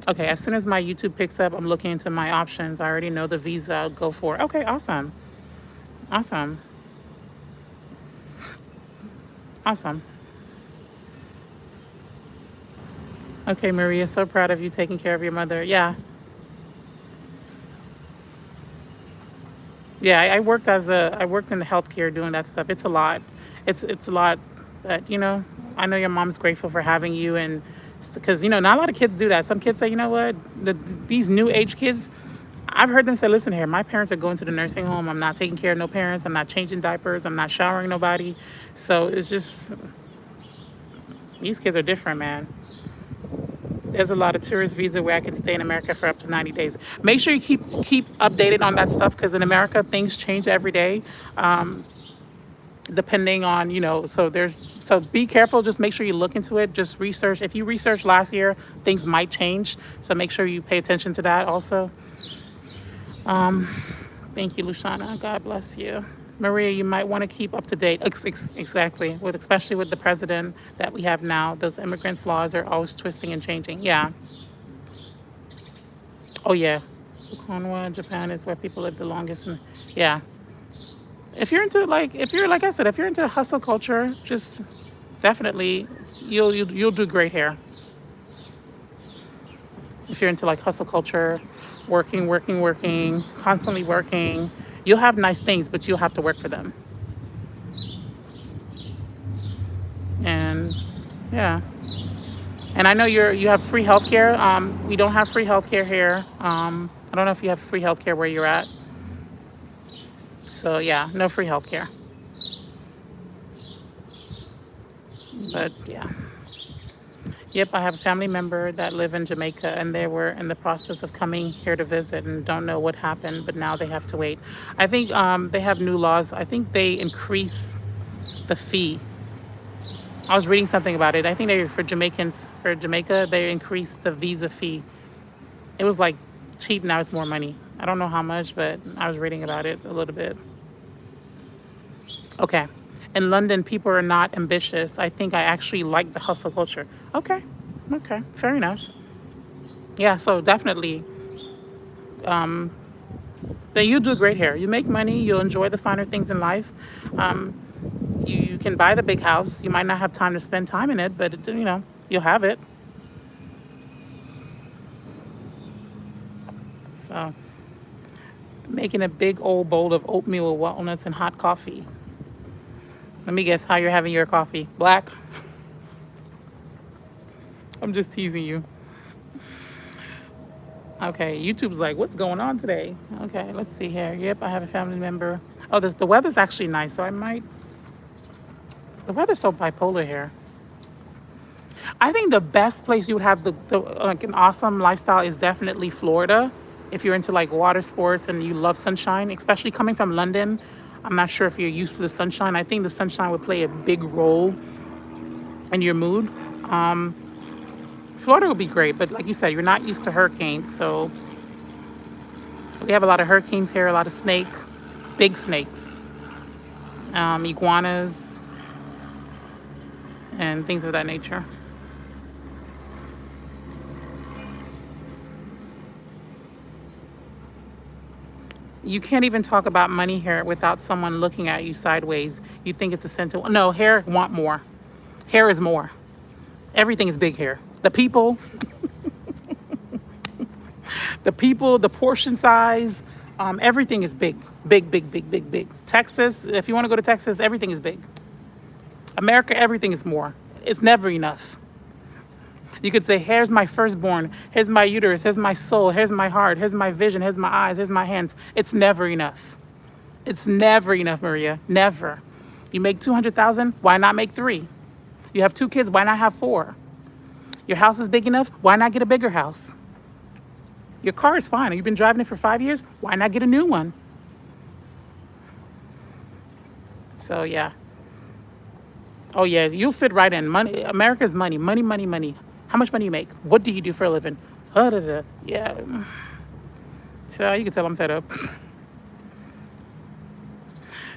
Okay, as soon as my YouTube picks up, I'm looking into my options. I already know the visa I'll go for. Okay, awesome. Awesome. Awesome. Okay, Maria, so proud of you taking care of your mother. Yeah. Yeah, I worked in the healthcare doing that stuff. It's a lot. It's a lot, but I know your mom's grateful for having you, and because not a lot of kids do that. Some kids say, you know what, these new age kids, I've heard them say, listen here, my parents are going to the nursing home. I'm not taking care of no parents. I'm not changing diapers. I'm not showering nobody. So it's just these kids are different, man. There's a lot of tourist visa where I can stay in America for up to 90 days. Make sure you keep updated on that stuff because in America things change every day. Depending on, so be careful. Just make sure you look into it. Just research. If you researched last year, things might change. So make sure you pay attention to that also. Thank you, Lushana. God bless you. Maria, you might want to keep up to date. Exactly. Especially with the president that we have now. Those immigrants laws are always twisting and changing. Yeah. Oh, yeah. Okinawa, Japan is where people live the longest. Yeah. If you're like I said, if you're into hustle culture, just definitely you'll do great here. If you're into like hustle culture, working, constantly working, you'll have nice things, but you'll have to work for them. And yeah, and I know you have free healthcare. We don't have free healthcare here. I don't know if you have free healthcare where you're at. So yeah, no free healthcare. But Yep, I have a family member that live in Jamaica, and they were in the process of coming here to visit and don't know what happened, but now they have to wait. I think they have new laws. I think they increase the fee. I was reading something about it. I think they for Jamaicans for Jamaica they increased the visa fee. It was like cheap, now it's more money. I don't know how much, but I was reading about it a little bit. Okay. In London, people are not ambitious. I think I actually like the hustle culture. Okay. Okay. Fair enough. Yeah, so definitely. Then you do great here. You make money, you'll enjoy the finer things in life. Um, you can buy the big house. You might not have time to spend time in it, but you'll have it. So, making a big old bowl of oatmeal with walnuts and hot coffee. Let me guess how you're having your coffee. Black? I'm just teasing you. Okay, YouTube's like, what's going on today? Okay, let's see here. Yep, I have a family member. Oh, the weather's actually nice, so I might. The weather's so bipolar here. I think the best place you would have the like an awesome lifestyle is definitely Florida. If you're into like water sports and you love sunshine, especially coming from London, I'm not sure if you're used to the sunshine. I think the sunshine would play a big role in your mood. Florida would be great, but like you said, you're not used to hurricanes, so we have a lot of hurricanes here, a lot of big snakes, iguanas, and things of that nature. You can't even talk about money here without someone looking at you sideways. You think it's a sentiment. No, hair want more. Hair is more. Everything is big here. The portion size, everything is big. Big, big, big, big, big. Texas, if you want to go to Texas, everything is big. America, everything is more. It's never enough. You could say, here's my firstborn, here's my uterus, here's my soul, here's my heart, here's my vision, here's my eyes, here's my hands. It's never enough. It's never enough, Maria. Never. You make 200,000, why not make three? You have two kids, why not have four? Your house is big enough, why not get a bigger house? Your car is fine. You've been driving it for 5 years, why not get a new one? So yeah. Oh yeah, you'll fit right in. Money, America's money, money, money, money. How much money you make? What do you do for a living? Yeah. So you can tell I'm fed up.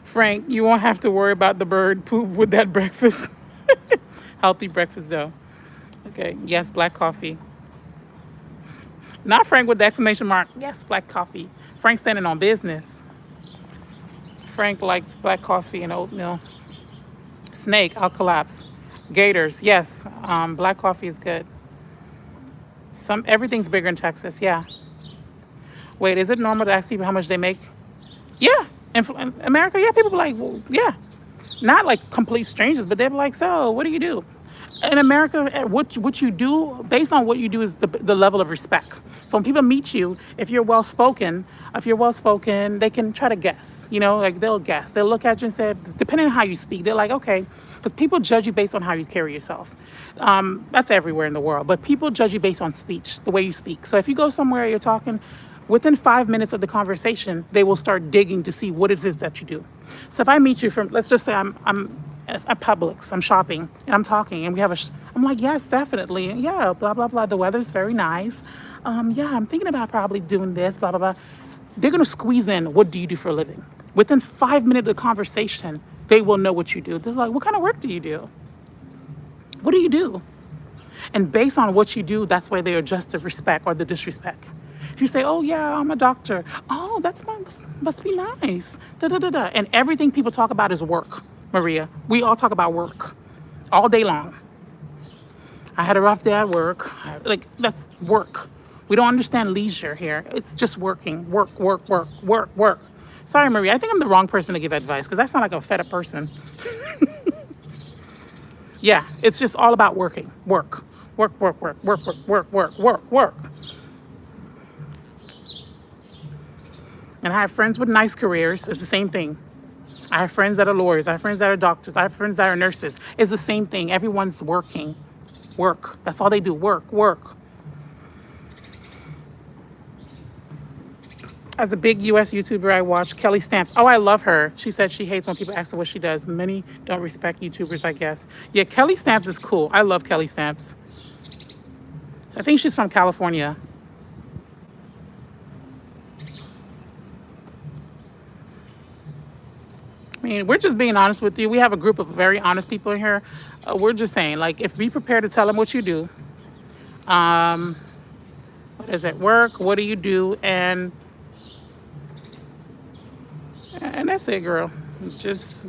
Frank, you won't have to worry about the bird poop with that breakfast. Healthy breakfast though. Okay. Yes, black coffee. Not Frank with the exclamation mark. Yes, black coffee. Frank standing on business. Frank likes black coffee and oatmeal. Snake, I'll collapse. Gators, yes. Black coffee is good. Everything's bigger in Texas, yeah. Wait, is it normal to ask people how much they make? Yeah. In America, yeah, people be like, well, yeah. Not like complete strangers, but they're like, so what do you do? In America, what you do, based on what you do is the level of respect. So when people meet you, if you're well spoken, they can try to guess, like they'll guess. They'll look at you and say, depending on how you speak, they're like, okay, because people judge you based on how you carry yourself. That's everywhere in the world, but people judge you based on speech, the way you speak. So if you go somewhere, you're talking, within 5 minutes of the conversation, they will start digging to see what it is that you do. So if I meet you from, let's just say I'm at Publix, I'm shopping, and I'm talking, and I'm like, yes, definitely, yeah, blah, blah, blah, the weather's very nice. Yeah, I'm thinking about probably doing this, blah, blah, blah. They're gonna squeeze in, what do you do for a living? Within 5 minutes of the conversation, they will know what you do. They're like, what kind of work do you do? What do you do? And based on what you do, that's where they adjust the respect or the disrespect. If you say, oh yeah, I'm a doctor. Oh, must be nice. Da, da, da, da. And everything people talk about is work, Maria. We all talk about work all day long. I had a rough day at work. Like, that's work. We don't understand leisure here. It's just working. Work, work, work, work, work. Sorry, Maria. I think I'm the wrong person to give advice because that's not like a fed up person. Yeah, it's just all about working. Work. Work, work, work, work, work, work, work, work, work. And I have friends with nice careers. It's the same thing. I have friends that are lawyers. I have friends that are doctors. I have friends that are nurses. It's the same thing. Everyone's working. work. That's all they do. Work, work. As a big US YouTuber, I watch Kelly Stamps. Oh, I love her. She said she hates when people ask her what she does. Many don't respect YouTubers, I guess. Yeah, Kelly Stamps is cool. I love Kelly Stamps. I think she's from California. I mean, we're just being honest with you. We have a group of very honest people in here. We're just saying, like, if be prepared to tell them what you do. Um, what is it? Work. What do you do? And that's it, girl. Just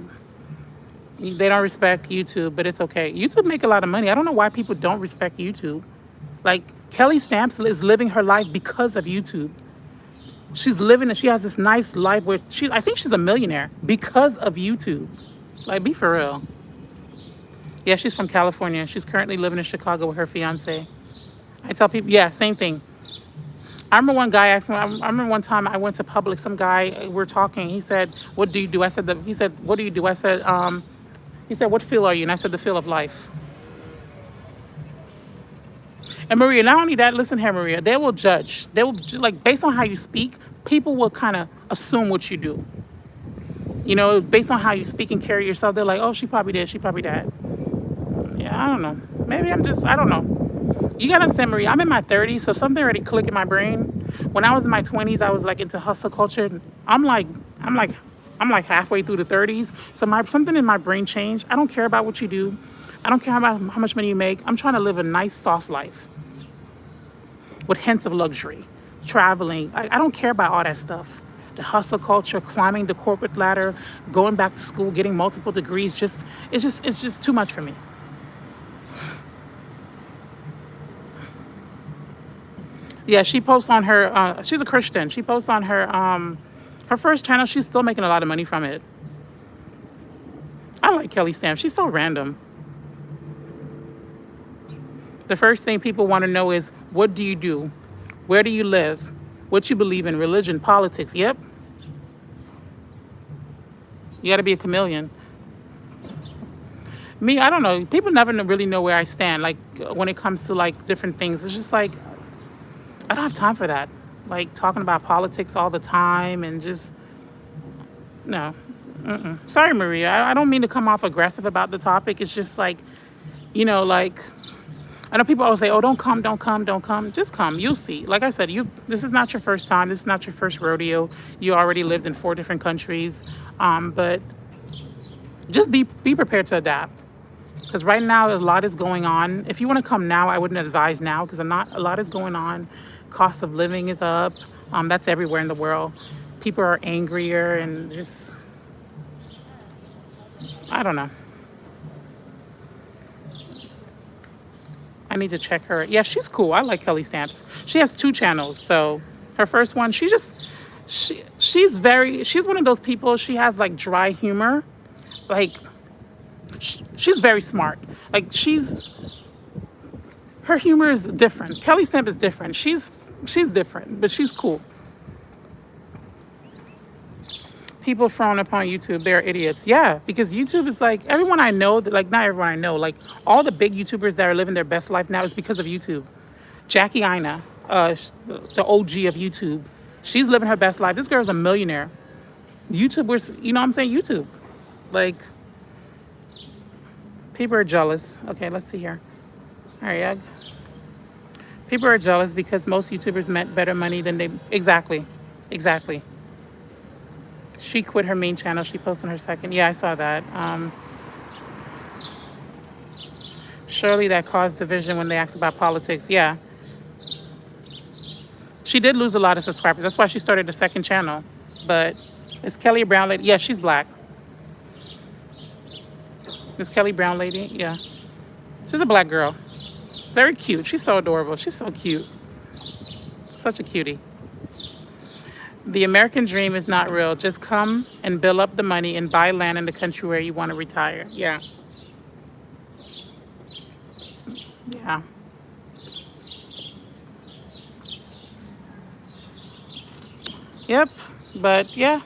they don't respect YouTube, but it's okay. YouTube make a lot of money. I don't know why people don't respect YouTube. Like Kelly Stamps is living her life because of YouTube. She's living. She has this nice life where I think she's a millionaire because of YouTube. Like, be for real. Yeah, she's from California. She's currently living in Chicago with her fiance. I tell people, yeah, same thing. I remember one guy asked me. I remember one time I went to Publix. Some guy, we're talking. He said, "What do you do?" I said, He said, "What do you do?" I said, He said, "What field are you?" And I said, "The field of life." And Maria, not only that, listen here, Maria. They will judge. They will like based on how you speak. People will kind of assume what you do. You know, based on how you speak and carry yourself, they're like, "Oh, she probably did. She probably that." Yeah, I don't know. Maybe I don't know. You gotta understand, Maria, I'm in my 30s, so something already clicked in my brain. When I was in my 20s, I was like into hustle culture. I'm like, I'm like, I'm like halfway through the 30s. So something in my brain changed. I don't care about what you do. I don't care about how much money you make. I'm trying to live a nice, soft life with hints of luxury, traveling. I don't care about all that stuff. The hustle culture, climbing the corporate ladder, going back to school, getting multiple degrees. It's just too much for me. Yeah, she posts on her. She's a Christian. She posts on her first channel. She's still making a lot of money from it. I like Kelly Stamps. She's so random. The first thing people want to know is, what do you do? Where do you live? What you believe in? Religion, politics. Yep. You got to be a chameleon. Me, I don't know. People never really know where I stand. Like when it comes to like different things, it's just like I don't have time for that. Like talking about politics all the time and just no. Sorry, Maria. I don't mean to come off aggressive about the topic. It's just like, like I know people always say, "Oh, don't come, don't come, don't come." Just come. You'll see. Like I said, this is not your first time. This is not your first rodeo. You already lived in 4 different countries, but just be prepared to adapt. Because right now a lot is going on. If you want to come now, I wouldn't advise now because a lot is going on. Cost of living is up. That's everywhere in the world. People are angrier and just, I don't know. I need to check her. Yeah, she's cool. I like Kelly Stamps. She has 2 channels. So her first one, she's one of those people. She has like dry humor. Like she's very smart. Like her humor is different. Kelly Stamp is different. She's different, but she's cool. People frown upon YouTube. They're idiots. Yeah, because YouTube is like everyone I know. Like not everyone I know. Like all the big YouTubers that are living their best life now is because of YouTube. Jackie Aina, the OG of YouTube, she's living her best life. This girl's a millionaire. YouTubers, you know what I'm saying? YouTube, like people are jealous. Okay, let's see here. All right, yeah. People are jealous because most YouTubers meant better money than they exactly. She quit her main channel. She posted on her second. Yeah, I saw that. Surely that caused division when they asked about politics. Yeah. She did lose a lot of subscribers. That's why she started the second channel. But is Kelly Brown lady? Yeah, she's black. This Kelly Brown lady? Yeah. She's a black girl. Very cute. She's so adorable. She's so cute. Such a cutie. The American dream is not real. Just come and build up the money and buy land in the country where you want to retire. Yeah. Yeah. Yep. But yeah.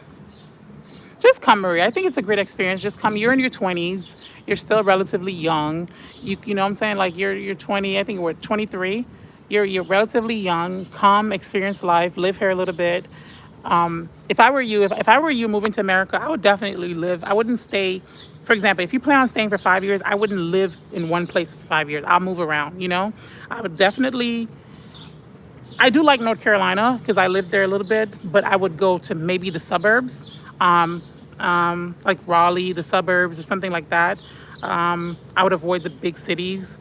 Just come, Maria. I think it's a great experience. Just come. You're in your 20s. You're still relatively young. You know what I'm saying? Like you're 20, I think we're 23. You're relatively young. Come, experience life, live here a little bit. If I were you, if I were you moving to America, I would definitely live. I wouldn't stay. For example, if you plan on staying for 5 years, I wouldn't live in one place for 5 years. I'll move around. I would definitely. I do like North Carolina because I lived there a little bit, but I would go to maybe the suburbs, like Raleigh, the suburbs, or something like that. I would avoid the big cities.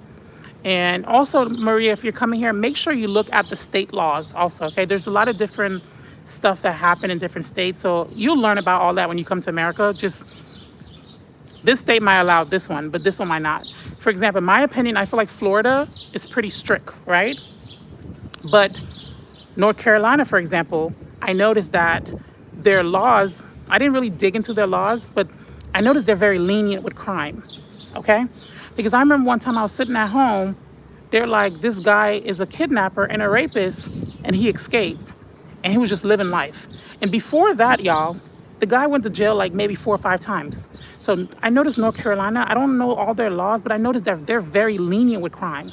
And also, Maria, if you're coming here, make sure you look at the state laws also, okay? There's a lot of different stuff that happen in different states. So you'll learn about all that when you come to America. Just this state might allow this one, but this one might not. For example, in my opinion, I feel like Florida is pretty strict, right? But North Carolina, for example, I noticed that their laws, I didn't really dig into their laws, but I noticed they're very lenient with crime, okay? Because I remember one time I was sitting at home, they're like, this guy is a kidnapper and a rapist, and he escaped, and he was just living life. And before that, y'all, the guy went to jail like maybe 4 or 5 times. So I noticed North Carolina, I don't know all their laws, but I noticed that they're very lenient with crime.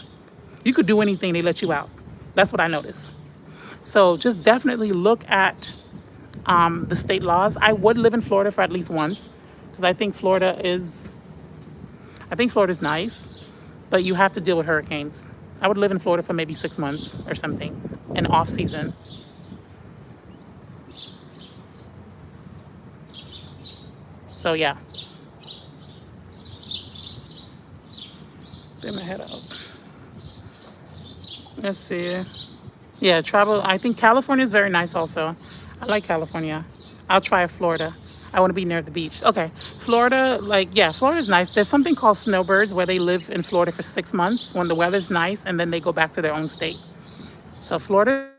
You could do anything, they let you out. That's what I noticed. So just definitely look at the state laws. I would live in Florida for at least once because I think Florida's nice, but you have to deal with hurricanes. I would live in Florida for maybe 6 months or something in off season. So yeah, get my head out. Let's see. Yeah, travel. I think California is very nice also. I like California. I'll try Florida. I want to be near the beach. Okay. Florida, like, yeah, Florida's nice. There's something called snowbirds where they live in Florida for 6 months when the weather's nice and then they go back to their own state. So Florida.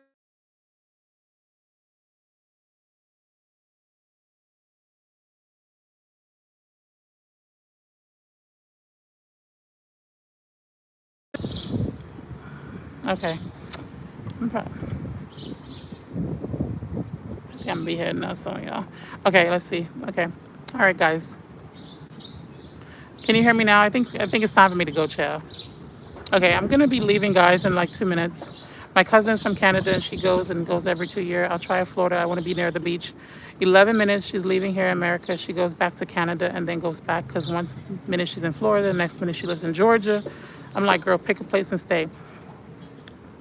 Okay. Okay. I'm gonna be heading now, so y'all. Okay, let's see. Okay. All right, guys. Can you hear me now? I think it's time for me to go, chill. Okay, I'm gonna be leaving, guys, in like 2 minutes. My cousin's from Canada, and she goes every 2 years. I'll try Florida. I want to be near the beach. 11 minutes, she's leaving here in America. She goes back to Canada and then goes back because one minute she's in Florida, the next minute she lives in Georgia. I'm like, girl, pick a place and stay.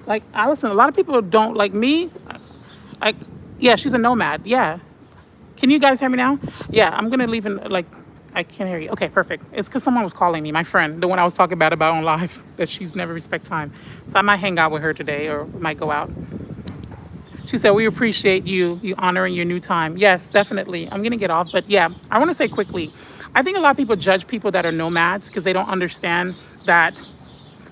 Like, Allison, a lot of people don't like me. Like, yeah, she's a nomad. Yeah. Can you guys hear me now? Yeah, I'm gonna leave in like I can't hear you. Okay, perfect. It's because someone was calling me, my friend, the one I was talking about on live, that she's never respect time. So I might hang out with her today or might go out. She said, we appreciate you honoring your new time. Yes, definitely. I'm gonna get off, but yeah, I want to say quickly. I think a lot of people judge people that are nomads because they don't understand that.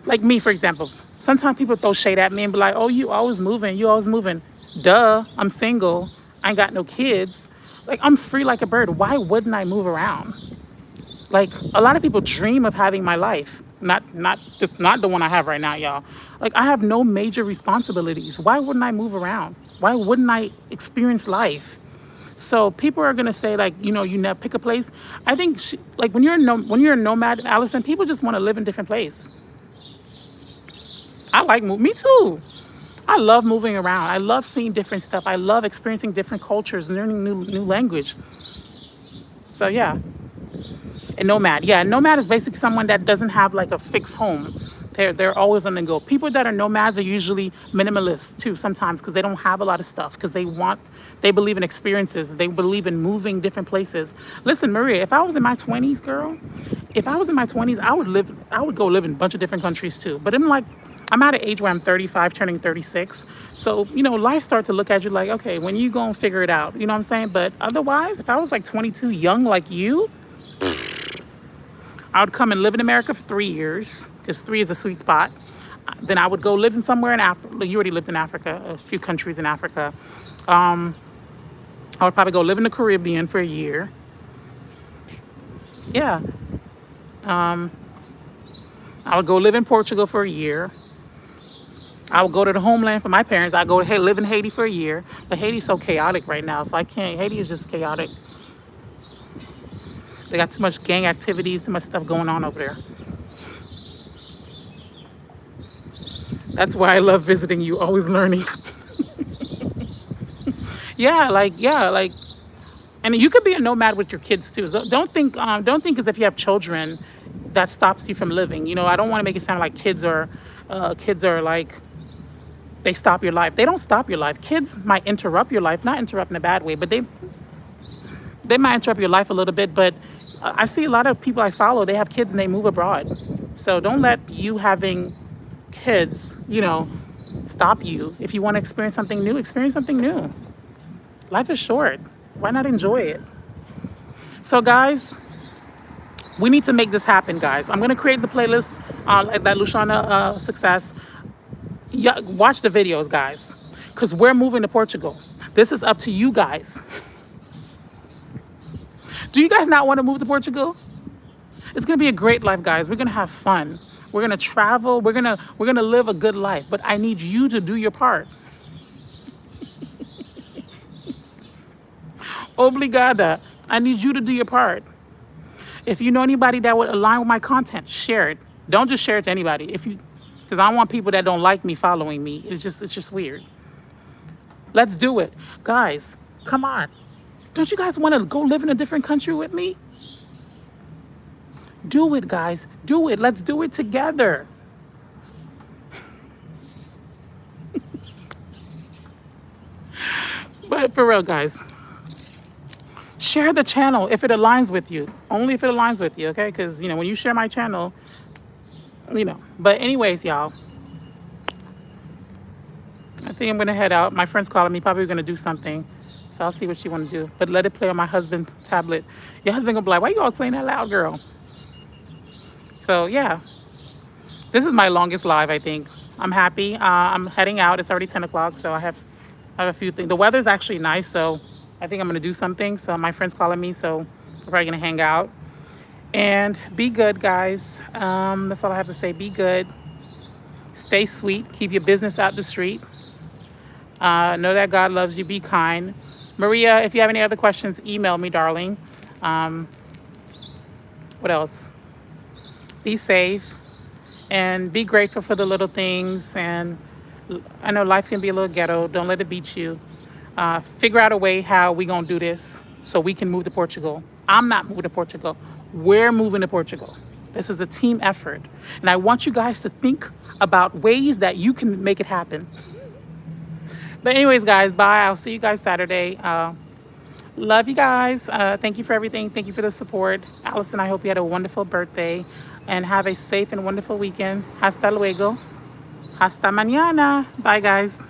Like me, for example. Sometimes people throw shade at me and be like, oh, you always moving, you always moving. Duh, I'm single. I ain't got no kids. Like, I'm free like a bird. Why wouldn't I move around? Like, a lot of people dream of having my life. Not the one I have right now, y'all. Like, I have no major responsibilities. Why wouldn't I move around? Why wouldn't I experience life? So people are gonna say like, you never pick a place. I think like when you're a nomad, Allison, people just want to live in different place. I like move. Me too. I love moving around. I love seeing different stuff. I love experiencing different cultures, learning new language. So yeah. A nomad. Yeah, a nomad is basically someone that doesn't have like a fixed home. They're always on the go. People that are nomads are usually minimalists too sometimes because they don't have a lot of stuff because they believe in experiences. They believe in moving different places. Listen, Maria, if I was in my 20s, girl, if I was in my 20s, I would go live in a bunch of different countries too. But I'm at an age where I'm 35, turning 36. So, life starts to look at you like, okay, when you gonna figure it out? You know what I'm saying? But otherwise, if I was like 22, young like you, I would come and live in America for 3 years because 3 is a sweet spot. Then I would go live in somewhere in Africa. You already lived in Africa, a few countries in Africa. I would probably go live in the Caribbean for a year. Yeah. I would go live in Portugal for a year. I would go to the homeland for my parents. I'd go live in Haiti for a year. But Haiti's so chaotic right now, so I can't. Haiti is just chaotic. They got too much gang activities, too much stuff going on over there. That's why I love visiting you, always learning. Yeah, like, and you could be a nomad with your kids too. So don't think as if you have children that stops you from living. You know, I don't want to make it sound like kids are like they stop your life. They don't stop your life. Kids might interrupt your life, not interrupt in a bad way, but they might interrupt your life a little bit. But I see a lot of people I follow. They have kids and they move abroad. So don't let you having kids, stop you. If you want to experience something new, experience something new. Life is short. Why not enjoy it? So, guys, we need to make this happen, guys. I'm going to create the playlist that Luciana Success. Yeah, watch the videos, guys, because we're moving to Portugal. This is up to you guys. Do you guys not want to move to Portugal? It's going to be a great life, guys. We're going to have fun. We're going to travel. We're going to live a good life. But I need you to do your part. Obrigada. I need you to do your part. If you know anybody that would align with my content, share it. Don't just share it to anybody. Because I don't want people that don't like me following me. It's just weird. Let's do it. Guys, come on. Don't you guys want to go live in a different country with me? Do it, guys. Do it. Let's do it together. But for real, guys, share the channel if it aligns with you. Only if it aligns with you, okay? Because, when you share my channel, But anyways, y'all, I think I'm going to head out. My friend's calling me. Probably going to do something. So I'll see what she want to do. But let it play on my husband's tablet. Your husband going to be like, why you always playing that loud, girl? So, yeah. This is my longest live, I think. I'm happy. I'm heading out. It's already 10 o'clock, so I have a few things. The weather's actually nice, so I think I'm going to do something. So my friend's calling me, so we're probably going to hang out. And be good, guys. That's all I have to say. Be good. Stay sweet. Keep your business out the street. Know that God loves you. Be kind. Maria, if you have any other questions, email me, darling. What else? Be safe. And be grateful for the little things. And I know life can be a little ghetto. Don't let it beat you. Figure out a way how we going to do this so we can move to Portugal. I'm not moving to Portugal. We're moving to Portugal. This is a team effort. And I want you guys to think about ways that you can make it happen. But anyways, guys, bye. I'll see you guys Saturday. Love you guys. Thank you for everything. Thank you for the support. Allison, I hope you had a wonderful birthday. And have a safe and wonderful weekend. Hasta luego. Hasta mañana. Bye, guys.